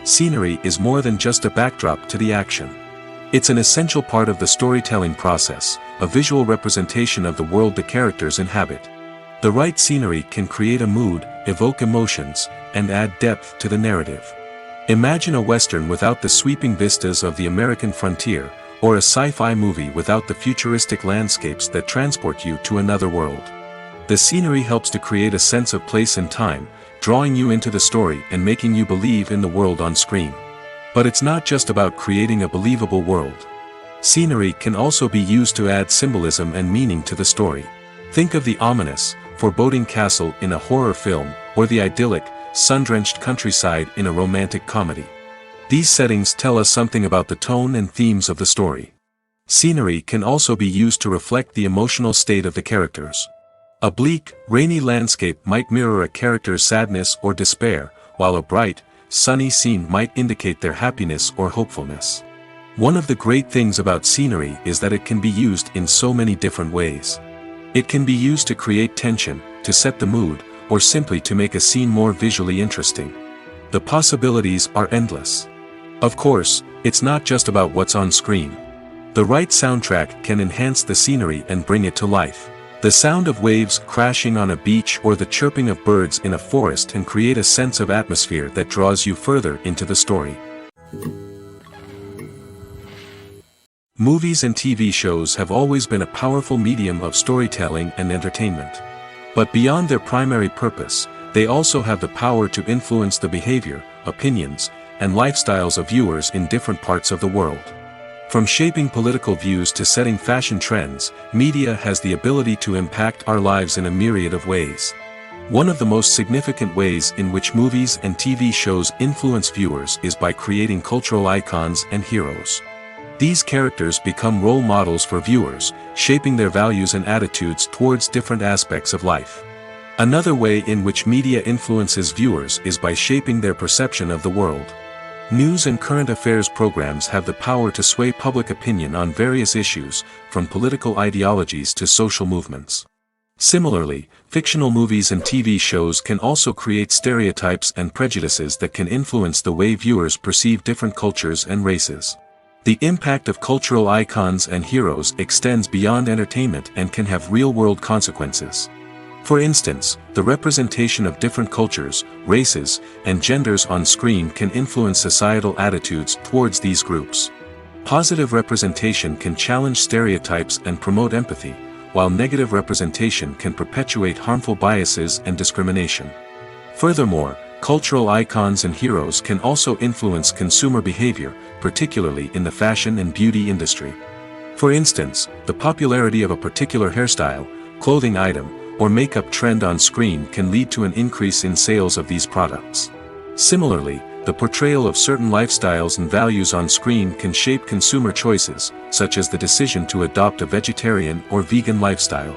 Scenery is more than just a backdrop to the action. It's an essential part of the storytelling process, a visual representation of the world the characters inhabit. The right scenery can create a mood, evoke emotions, and add depth to the narrative. Imagine a Western without the sweeping vistas of the American frontier, or a sci-fi movie without the futuristic landscapes that transport you to another world. The scenery helps to create a sense of place and time, drawing you into the story and making you believe in the world on screen. But it's not just about creating a believable world. Scenery can also be used to add symbolism and meaning to the story. Think of the ominous, foreboding castle in a horror film, or the idyllic, sun-drenched countryside in a romantic comedy. These settings tell us something about the tone and themes of the story. Scenery can also be used to reflect the emotional state of the characters. A bleak, rainy landscape might mirror a character's sadness or despair, while a bright, sunny scene might indicate their happiness or hopefulness. One of the great things about scenery is that it can be used in so many different ways. It can be used to create tension, to set the mood, or simply to make a scene more visually interesting. The possibilities are endless. Of course, it's not just about what's on screen. The right soundtrack can enhance the scenery and bring it to life. The sound of waves crashing on a beach or the chirping of birds in a forest can create a sense of atmosphere that draws you further into the story. Movies and TV shows have always been a powerful medium of storytelling and entertainment. But beyond their primary purpose, they also have the power to influence the behavior, opinions, and lifestyles of viewers in different parts of the world. From shaping political views to setting fashion trends, media has the ability to impact our lives in a myriad of ways. One of the most significant ways in which movies and TV shows influence viewers is by creating cultural icons and heroes. These characters become role models for viewers, shaping their values and attitudes towards different aspects of life. Another way in which media influences viewers is by shaping their perception of the world. News and current affairs programs have the power to sway public opinion on various issues, from political ideologies to social movements. Similarly, fictional movies and TV shows can also create stereotypes and prejudices that can influence the way viewers perceive different cultures and races. The impact of cultural icons and heroes extends beyond entertainment and can have real-world consequences. For instance, the representation of different cultures, races, and genders on screen can influence societal attitudes towards these groups. Positive representation can challenge stereotypes and promote empathy, while negative representation can perpetuate harmful biases and discrimination. Furthermore, cultural icons and heroes can also influence consumer behavior, particularly in the fashion and beauty industry. For instance, the popularity of a particular hairstyle, clothing item, or makeup trend on screen can lead to an increase in sales of these products. Similarly, the portrayal of certain lifestyles and values on screen can shape consumer choices, such as the decision to adopt a vegetarian or vegan lifestyle.